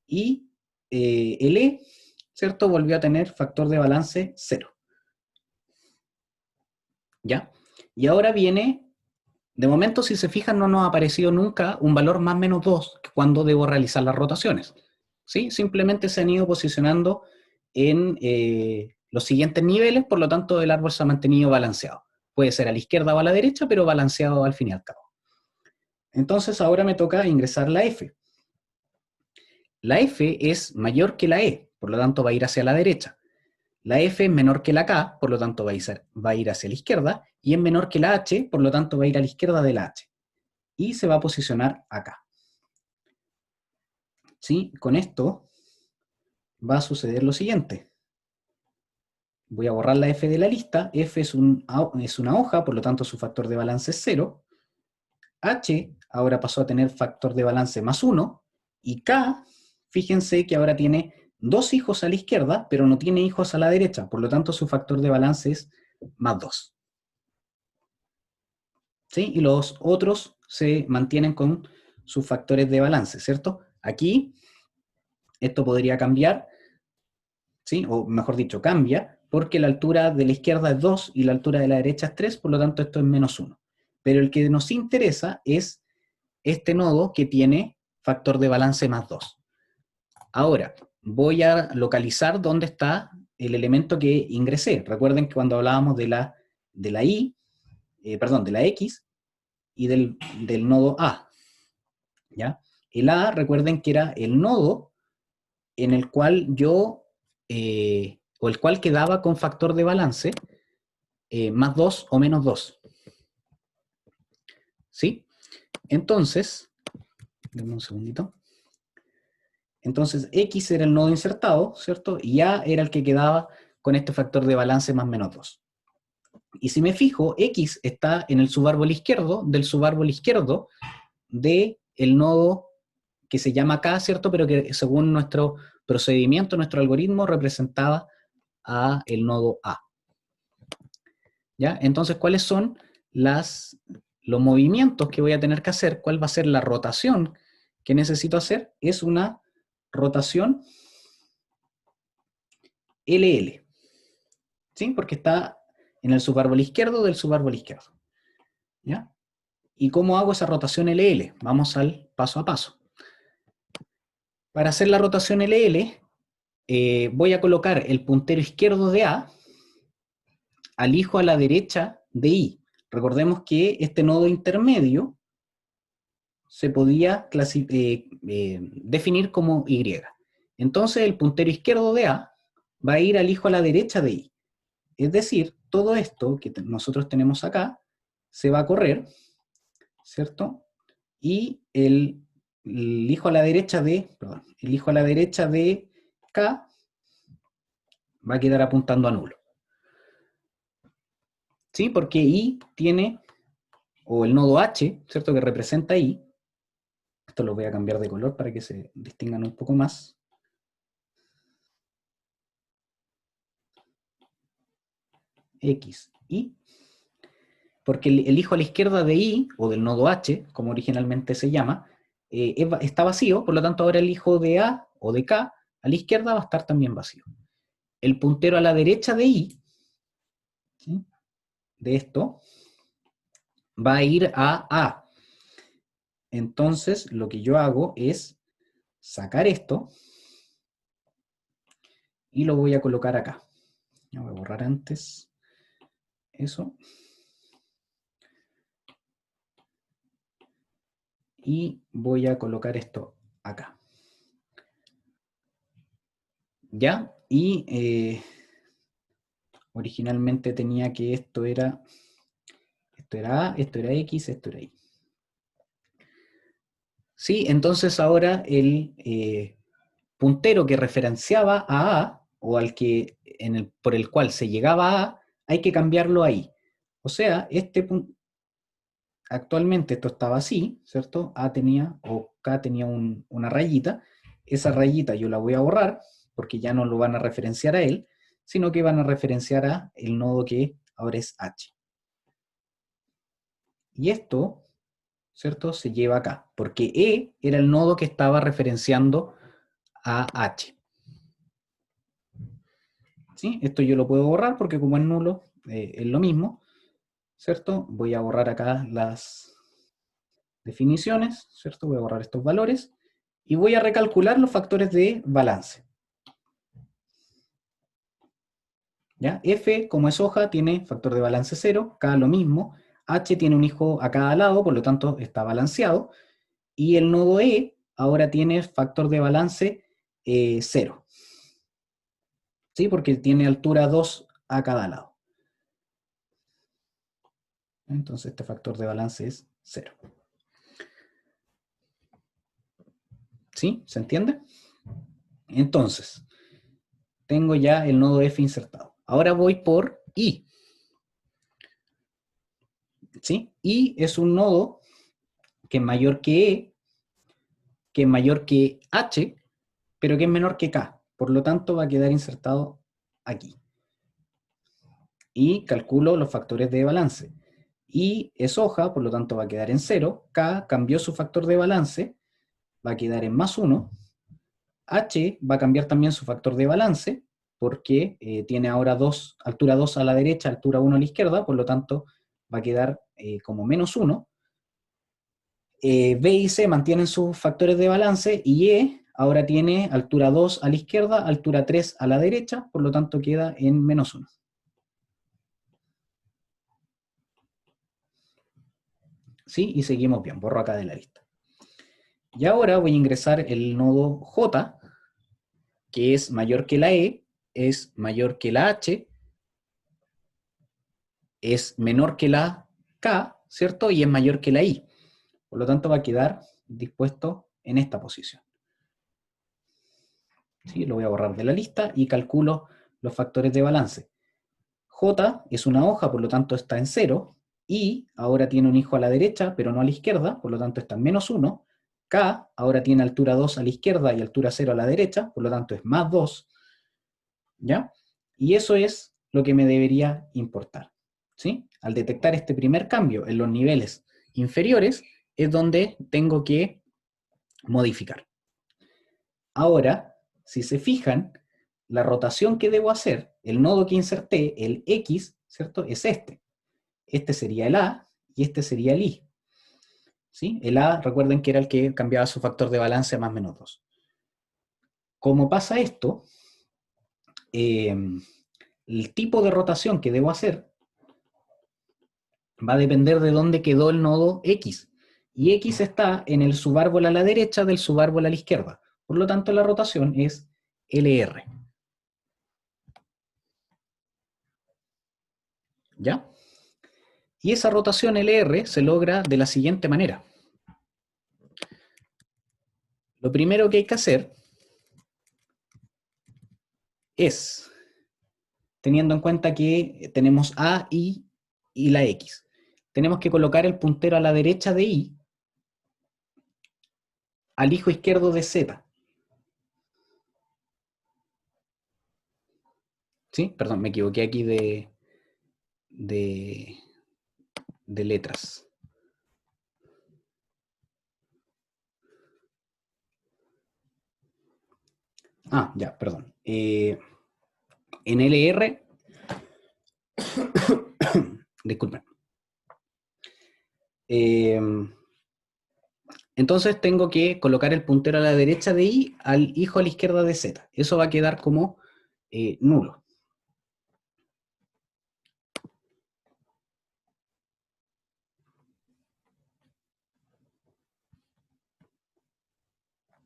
y el E, ¿cierto? Volvió a tener factor de balance 0. ¿Ya? Y ahora viene, de momento si se fijan no nos ha aparecido nunca un valor +-2 cuando debo realizar las rotaciones. ¿Sí? Simplemente se han ido posicionando en los siguientes niveles, por lo tanto el árbol se ha mantenido balanceado. Puede ser a la izquierda o a la derecha, pero balanceado al fin y al cabo. Entonces ahora me toca ingresar la F. La F es mayor que la E, por lo tanto va a ir hacia la derecha. La F es menor que la K, por lo tanto va a ir hacia la izquierda, y es menor que la H, por lo tanto va a ir a la izquierda de la H. Y se va a posicionar acá. ¿Sí? Con esto va a suceder lo siguiente. Voy a borrar la F de la lista. F es una hoja, por lo tanto su factor de balance es 0. H ahora pasó a tener factor de balance más 1. Y K, fíjense que ahora tiene 2 hijos a la izquierda, pero no tiene hijos a la derecha. Por lo tanto, su factor de balance es más 2. ¿Sí? Y los otros se mantienen con sus factores de balance, ¿cierto? Aquí esto podría cambiar, ¿sí? O mejor dicho, cambia, porque la altura de la izquierda es 2 y la altura de la derecha es 3, por lo tanto esto es menos 1. Pero el que nos interesa es este nodo que tiene factor de balance más 2. Ahora, voy a localizar dónde está el elemento que ingresé. Recuerden que cuando hablábamos de la Y, perdón, de la X y del nodo A, ¿ya? El A, recuerden que era el nodo en el cual o el cual quedaba con factor de balance más 2 o menos 2. ¿Sí? Entonces, denme un segundito. Entonces, X era el nodo insertado, ¿cierto? Y A era el que quedaba con este factor de balance más menos 2. Y si me fijo, X está en el subárbol izquierdo del subárbol izquierdo del nodo que se llama K, ¿cierto? Pero que según nuestro procedimiento, nuestro algoritmo, representaba a el nodo A. ¿Ya? Entonces, ¿cuáles son los movimientos que voy a tener que hacer? ¿Cuál va a ser la rotación que necesito hacer? Es una rotación LL, ¿sí? Porque está en el subárbol izquierdo del subárbol izquierdo, ¿ya? ¿Y cómo hago esa rotación LL? Vamos al paso a paso. Para hacer la rotación LL, voy a colocar el puntero izquierdo de A al hijo a la derecha de I. Recordemos que este nodo intermedio se podía definir como Y. Entonces el puntero izquierdo de A va a ir al hijo a la derecha de I. Es decir, todo esto que nosotros tenemos acá se va a correr, ¿cierto? Y el hijo a la derecha el hijo a la derecha de K va a quedar apuntando a nulo. ¿Sí? Porque I tiene, o el nodo H, ¿cierto? Que representa I. Esto lo voy a cambiar de color para que se distingan un poco más. X, Y. Porque el hijo a la izquierda de I, o del nodo H, como originalmente se llama, está vacío, por lo tanto ahora el hijo de A o de K a la izquierda va a estar también vacío. El puntero a la derecha de I, ¿sí? De esto, va a ir a A. Entonces lo que yo hago es sacar esto y lo voy a colocar acá. Voy a borrar antes eso. Y voy a colocar esto acá. ¿Ya? Y originalmente tenía que esto era A, esto era X, esto era Y. Sí, entonces ahora el puntero que referenciaba a A, o al que por el cual se llegaba a A, hay que cambiarlo ahí. O sea, actualmente esto estaba así, ¿cierto? A tenía, o K tenía una rayita. Esa rayita yo la voy a borrar, porque ya no lo van a referenciar a él, sino que van a referenciar a el nodo que ahora es H. Y esto, ¿cierto? Se lleva acá, porque E era el nodo que estaba referenciando a H. ¿Sí? Esto yo lo puedo borrar porque como es nulo, es lo mismo, ¿cierto? Voy a borrar acá las definiciones, ¿cierto? Voy a borrar estos valores y voy a recalcular los factores de balance. ¿Ya? F, como es hoja, tiene factor de balance 0, K lo mismo, H tiene un hijo a cada lado, por lo tanto está balanceado, y el nodo E ahora tiene factor de balance 0, ¿sí? Porque tiene altura 2 a cada lado. Entonces este factor de balance es 0. ¿Sí? ¿Se entiende? Entonces, tengo ya el nodo F insertado. Ahora voy por I. ¿Sí? I es un nodo que es mayor que E, que es mayor que H, pero que es menor que K. Por lo tanto, va a quedar insertado aquí. Y calculo los factores de balance. I es hoja, por lo tanto va a quedar en 0. K cambió su factor de balance, va a quedar en +1. H va a cambiar también su factor de balance, porque tiene ahora altura 2 a la derecha, altura 1 a la izquierda, por lo tanto va a quedar como -1. B y C mantienen sus factores de balance, y E ahora tiene altura 2 a la izquierda, altura 3 a la derecha, por lo tanto queda en -1. ¿Sí? Y seguimos bien, borro acá de la lista. Y ahora voy a ingresar el nodo J, que es mayor que la E, es mayor que la H, es menor que la K, ¿cierto? Y es mayor que la I. Por lo tanto va a quedar dispuesto en esta posición. ¿Sí? Lo voy a borrar de la lista y calculo los factores de balance. J es una hoja, por lo tanto está en 0. I ahora tiene un hijo a la derecha, pero no a la izquierda, por lo tanto está en -1. K ahora tiene altura 2 a la izquierda y altura 0 a la derecha, por lo tanto es +2. ¿Ya? Y eso es lo que me debería importar. ¿Sí? Al detectar este primer cambio en los niveles inferiores, es donde tengo que modificar. Ahora, si se fijan, la rotación que debo hacer, el nodo que inserté, el X, ¿cierto? Es este. Este sería el A y este sería el I. ¿Sí? El A, recuerden que era el que cambiaba su factor de balance a +-2. Como pasa esto, el tipo de rotación que debo hacer va a depender de dónde quedó el nodo X. Y X está en el subárbol a la derecha del subárbol a la izquierda. Por lo tanto, la rotación es LR. ¿Ya? Y esa rotación LR se logra de la siguiente manera. Lo primero que hay que hacer es, teniendo en cuenta que tenemos A, I y la X, tenemos que colocar el puntero a la derecha de I al hijo izquierdo de Z. ¿Sí? Perdón, me equivoqué aquí de, de letras. Ya, perdón. En LR, disculpen. Entonces tengo que colocar el puntero a la derecha de I al hijo a la izquierda de Z. Eso va a quedar como nulo.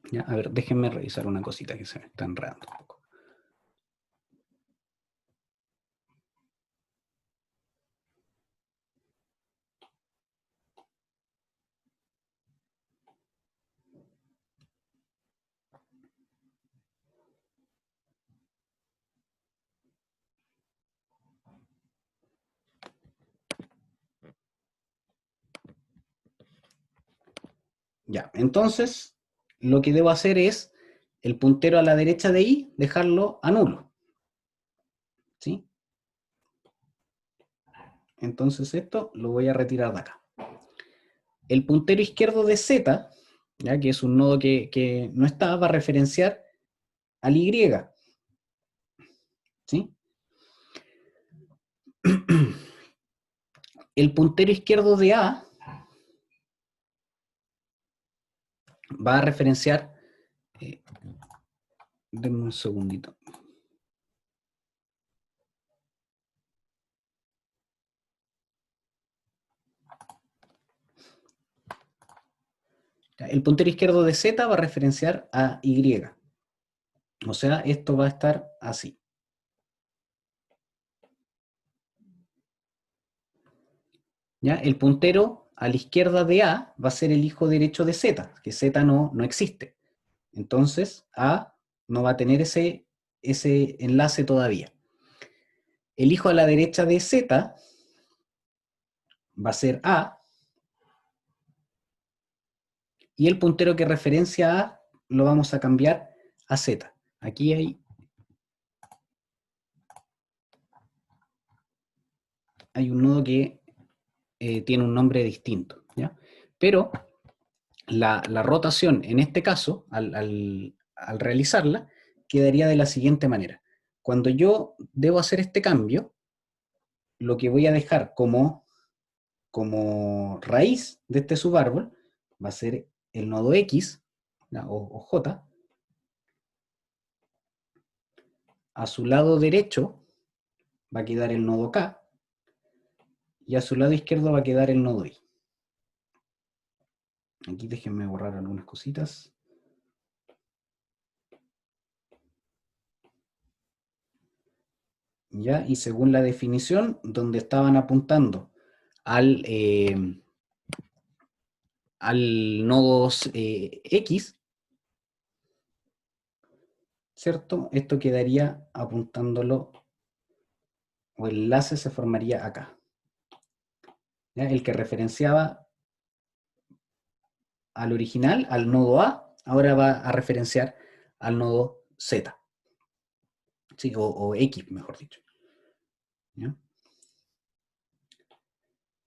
¿Ya? A ver, déjenme revisar una cosita que se me está enredando un poco. Ya, entonces lo que debo hacer es el puntero a la derecha de I, dejarlo a nulo. ¿Sí? Entonces esto lo voy a retirar de acá. El puntero izquierdo de Z, ya que es un nodo que no está, va a referenciar al Y. ¿Sí? El puntero izquierdo de A va a referenciar, denme un segundito. El puntero izquierdo de Z va a referenciar a Y. O sea, esto va a estar así. ¿Ya? El puntero a la izquierda de A va a ser el hijo derecho de Z, que Z no existe. Entonces, A no va a tener ese ese enlace todavía. Elijo a la derecha de Z, va a ser A, y el puntero que referencia a A lo vamos a cambiar a Z. Aquí hay un nodo que tiene un nombre distinto, ¿ya? Pero la rotación, en este caso, al realizarla, quedaría de la siguiente manera. Cuando yo debo hacer este cambio, lo que voy a dejar como raíz de este subárbol va a ser el nodo X, o J. A su lado derecho va a quedar el nodo K, y a su lado izquierdo va a quedar el nodo Y. Aquí déjenme borrar algunas cositas. ¿Ya? Y según la definición, donde estaban apuntando al nodo X, ¿cierto? Esto quedaría apuntándolo, o el enlace se formaría acá. ¿Ya? El que referenciaba al original, al nodo A, ahora va a referenciar al nodo Z. ¿Sí? O X, mejor dicho. ¿Ya?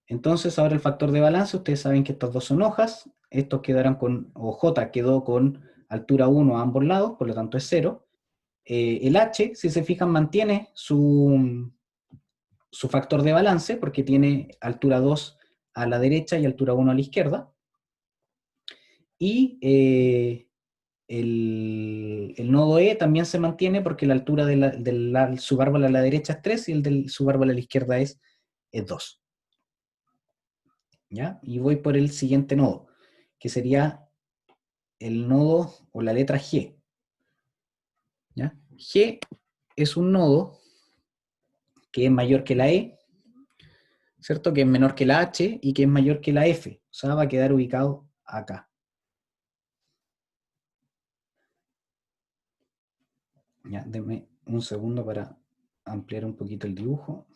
Entonces, ahora el factor de balance, ustedes saben que estas dos son hojas, estos quedarán con, o J quedó con altura 1 a ambos lados, por lo tanto es 0. El H, si se fijan, mantiene su factor de balance, porque tiene altura 2 a la derecha y altura 1 a la izquierda. Y el nodo E también se mantiene porque la altura del subárbol a la derecha es 3 y el del subárbol a la izquierda es 2. ¿Ya? Y voy por el siguiente nodo, que sería el nodo o la letra G. ¿Ya? G es un nodo que es mayor que la E, ¿cierto? Que es menor que la H y que es mayor que la F. O sea, va a quedar ubicado acá. Ya, denme un segundo para ampliar un poquito el dibujo.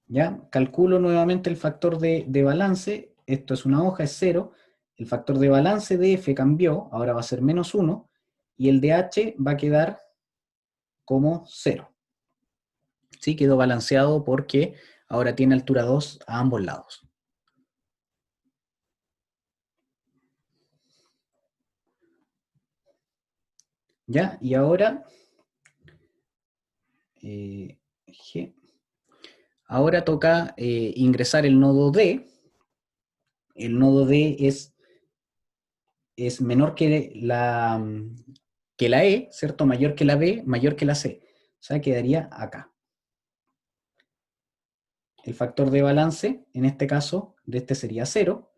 ¿Ya? Calculo nuevamente el factor de balance. Esto es una hoja, es 0. El factor de balance de F cambió, ahora va a ser -1. Y el de H va a quedar como 0. ¿Sí? Quedó balanceado porque ahora tiene altura 2 a ambos lados. ¿Ya? Y ahora G. Ahora toca ingresar el nodo D. El nodo D es menor que la E, ¿cierto? Mayor que la B, mayor que la C. O sea, quedaría acá. El factor de balance, en este caso, de este sería 0.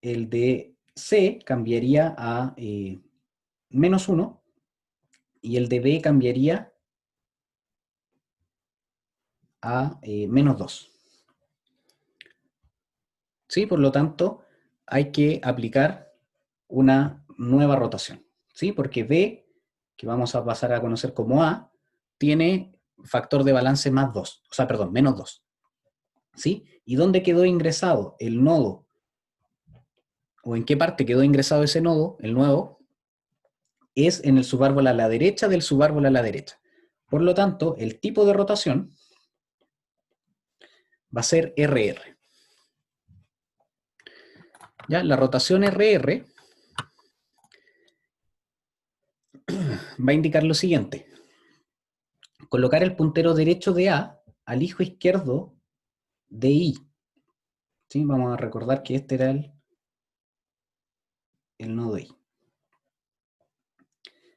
El de C cambiaría a -1. Y el de B cambiaría a -2. ¿Sí? Por lo tanto, hay que aplicar una nueva rotación. ¿Sí? Porque B, que vamos a pasar a conocer como A, tiene factor de balance +2. O sea, perdón, -2. ¿Sí? ¿Y dónde quedó ingresado el nodo? ¿O en qué parte quedó ingresado ese nodo, el nuevo? Es en el subárbol a la derecha del subárbol a la derecha. Por lo tanto, el tipo de rotación va a ser RR. ¿Ya? La rotación RR va a indicar lo siguiente. Colocar el puntero derecho de A al hijo izquierdo de I. ¿Sí? Vamos a recordar que este era el nodo I.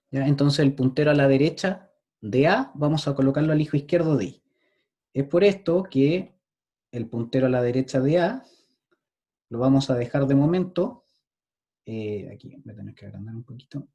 ¿Ya? Entonces el puntero a la derecha de A vamos a colocarlo al hijo izquierdo de I. Es por esto que el puntero a la derecha de A lo vamos a dejar de momento aquí voy a tener que agrandar un poquito.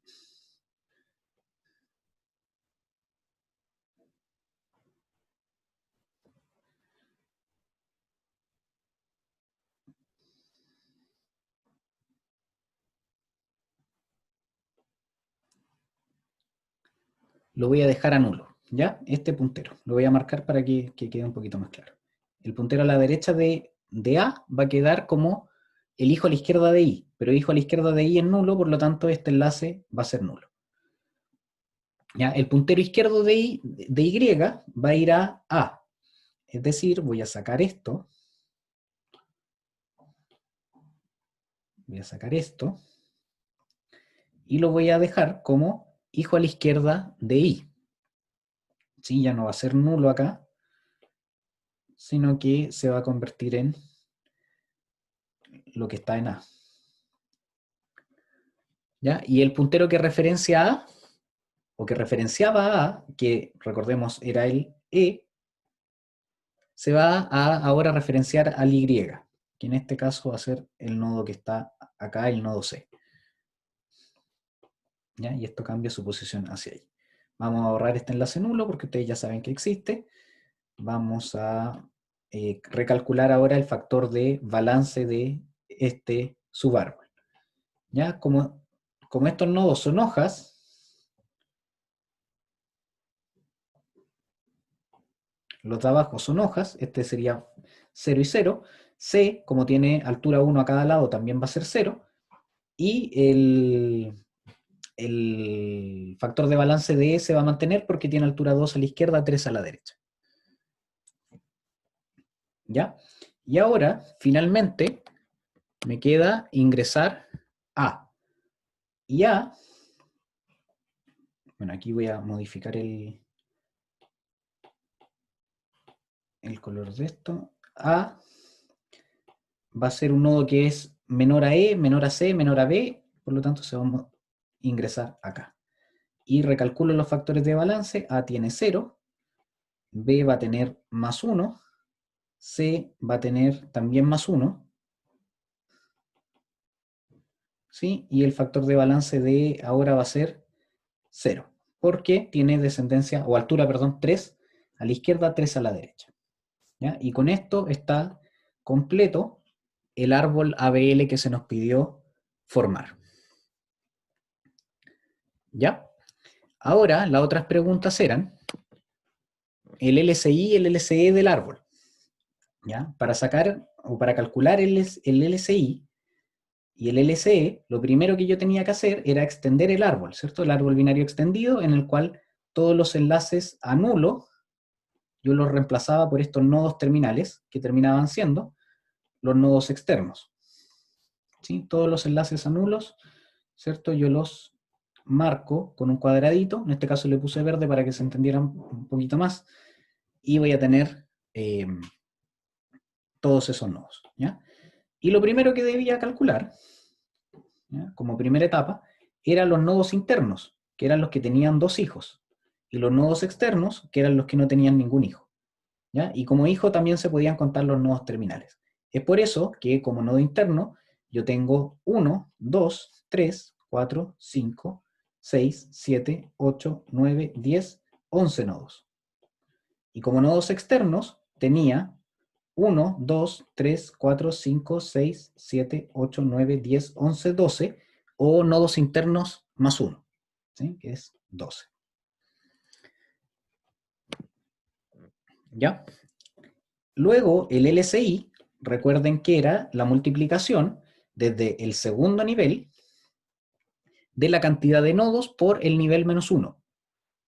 Lo voy a dejar a nulo, ¿ya? Este puntero. Lo voy a marcar para que quede un poquito más claro. El puntero a la derecha de A va a quedar como el hijo a la izquierda de I, pero hijo a la izquierda de I es nulo, por lo tanto este enlace va a ser nulo. ¿Ya? El puntero izquierdo de Y va a ir a A. Es decir, voy a sacar esto. Voy a sacar esto. Y lo voy a dejar como hijo a la izquierda de I. ¿Sí? Ya no va a ser nulo acá, sino que se va a convertir en lo que está en A. ¿Ya? Y el puntero que referencia a A, o que referenciaba a A, que recordemos era el E, se va a ahora referenciar al Y, que en este caso va a ser el nodo que está acá, el nodo C. ¿Ya? Y esto cambia su posición hacia ahí. Vamos a borrar este enlace nulo porque ustedes ya saben que existe. Vamos a recalcular ahora el factor de balance de este subárbol. ¿Ya? Como estos nodos son hojas, los de abajo son hojas, este sería 0 y 0. C, como tiene altura 1 a cada lado, también va a ser 0. Y el factor de balance de E se va a mantener porque tiene altura 2 a la izquierda, 3 a la derecha. ¿Ya? Y ahora, finalmente, me queda ingresar A. Y A, bueno, aquí voy a modificar el color de esto. A va a ser un nodo que es menor a E, menor a C, menor a B, por lo tanto se va a ingresar acá. Y recalculo los factores de balance. A tiene 0, B va a tener más 1, C va a tener también más 1, ¿sí? Y el factor de balance de ahora va a ser 0, porque tiene descendencia, o altura, perdón, 3 a la izquierda, 3 a la derecha. ¿Ya? Y con esto está completo el árbol ABL que se nos pidió formar. ¿Ya? Ahora, las otras preguntas eran el LCI y el LCE del árbol. ¿Ya? Para sacar o para calcular el LCI y el LCE, lo primero que yo tenía que hacer era extender el árbol, ¿cierto? El árbol binario extendido en el cual todos los enlaces a nulo yo los reemplazaba por estos nodos terminales que terminaban siendo los nodos externos. ¿Sí? Todos los enlaces a nulos, ¿cierto? Yo los marco con un cuadradito, en este caso le puse verde para que se entendieran un poquito más, y voy a tener todos esos nodos. ¿Ya? Y lo primero que debía calcular, ¿ya? Como primera etapa, eran los nodos internos, que eran los que tenían 2 hijos, y los nodos externos, que eran los que no tenían ningún hijo. ¿Ya? Y como hijo también se podían contar los nodos terminales. Es por eso que como nodo interno yo tengo 1, 2, 3, 4, 5, 6, 7, 8, 9, 10, 11 nodos. Y como nodos externos tenía 1, 2, 3, 4, 5, 6, 7, 8, 9, 10, 11, 12, o nodos internos más 1, ¿sí? Que es 12. ¿Ya? Luego, el LCI, recuerden que era la multiplicación desde el segundo nivel de la cantidad de nodos por el nivel menos 1.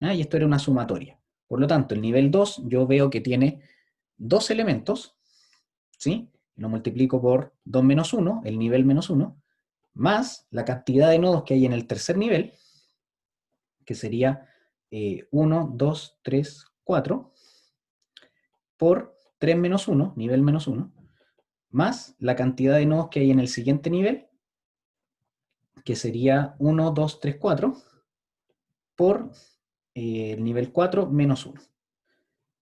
¿Ah? Y esto era una sumatoria. Por lo tanto, el nivel 2 yo veo que tiene 2 elementos, ¿sí? Lo multiplico por 2 menos 1, el nivel menos 1, más la cantidad de nodos que hay en el tercer nivel, que sería 1, 2, 3, 4, por 3 menos 1, nivel menos 1, más la cantidad de nodos que hay en el siguiente nivel, que sería 1, 2, 3, 4, por el nivel 4 menos 1.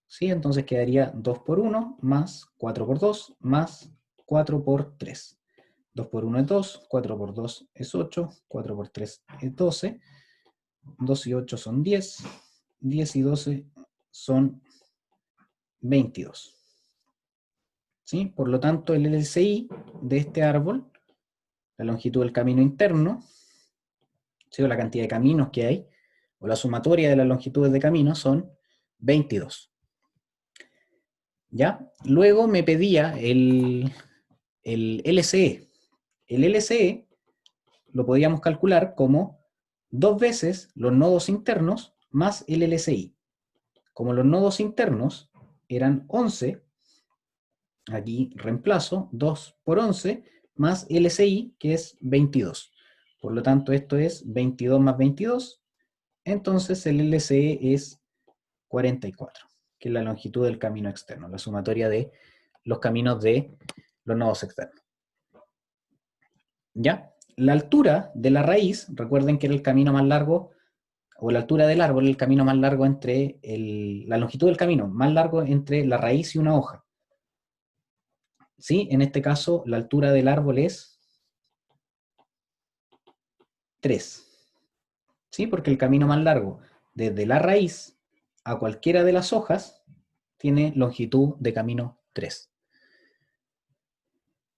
¿Sí? Entonces quedaría 2 por 1 más 4 por 2 más 4 por 3. 2 por 1 es 2, 4 por 2 es 8, 4 por 3 es 12, 2 y 8 son 10, 10 y 12 son 22. ¿Sí? Por lo tanto, el LCI de este árbol, la longitud del camino interno, ¿sí? O la cantidad de caminos que hay, o la sumatoria de las longitudes de caminos son 22. ¿Ya? Luego me pedía el LCE. El LCE lo podíamos calcular como 2 veces los nodos internos más el LCI. Como los nodos internos eran 11, aquí reemplazo 2 por 11 más LCI, que es 22. Por lo tanto, esto es 22 más 22. Entonces el LCE es 44, que es la longitud del camino externo, la sumatoria de los caminos de los nodos externos. ¿Ya? La altura de la raíz, recuerden que era el camino más largo, o la altura del árbol, el camino más largo entre, la longitud del camino más largo entre la raíz y una hoja. ¿Sí? En este caso, la altura del árbol es 3. ¿Sí? Porque el camino más largo desde la raíz a cualquiera de las hojas tiene longitud de camino 3.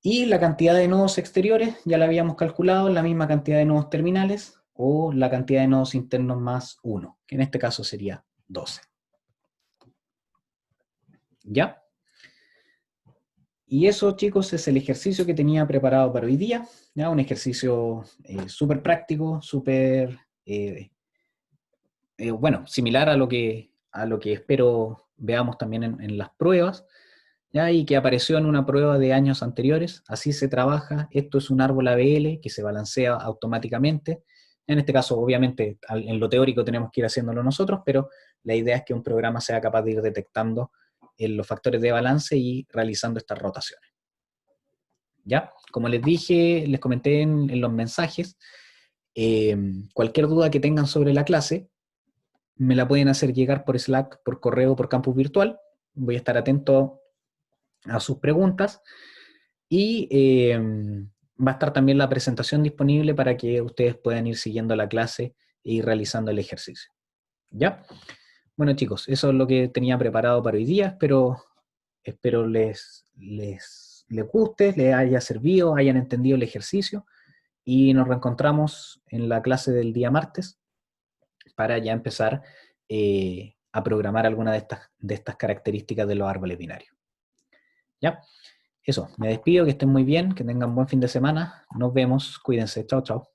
Y la cantidad de nodos exteriores ya la habíamos calculado, la misma cantidad de nodos terminales o la cantidad de nodos internos más 1, que en este caso sería 12. ¿Ya? Y eso, chicos, es el ejercicio que tenía preparado para hoy día. ¿Ya? Un ejercicio súper práctico, súper, bueno, similar a lo que espero veamos también en las pruebas. ¿Ya? Y que apareció en una prueba de años anteriores. Así se trabaja. Esto es un árbol ABL que se balancea automáticamente. En este caso, obviamente, en lo teórico tenemos que ir haciéndolo nosotros, pero la idea es que un programa sea capaz de ir detectando los factores de balance y realizando estas rotaciones. ¿Ya? Como les dije, les comenté en los mensajes, cualquier duda que tengan sobre la clase, me la pueden hacer llegar por Slack, por correo, por campus virtual. Voy a estar atento a sus preguntas y va a estar también la presentación disponible para que ustedes puedan ir siguiendo la clase y realizando el ejercicio. ¿Ya? Bueno, chicos, eso es lo que tenía preparado para hoy día. Espero les guste, les haya servido, hayan entendido el ejercicio y nos reencontramos en la clase del día martes para ya empezar a programar alguna de estas características de los árboles binarios. ¿Ya? Eso, me despido, que estén muy bien, que tengan buen fin de semana. Nos vemos, cuídense, chao, chao.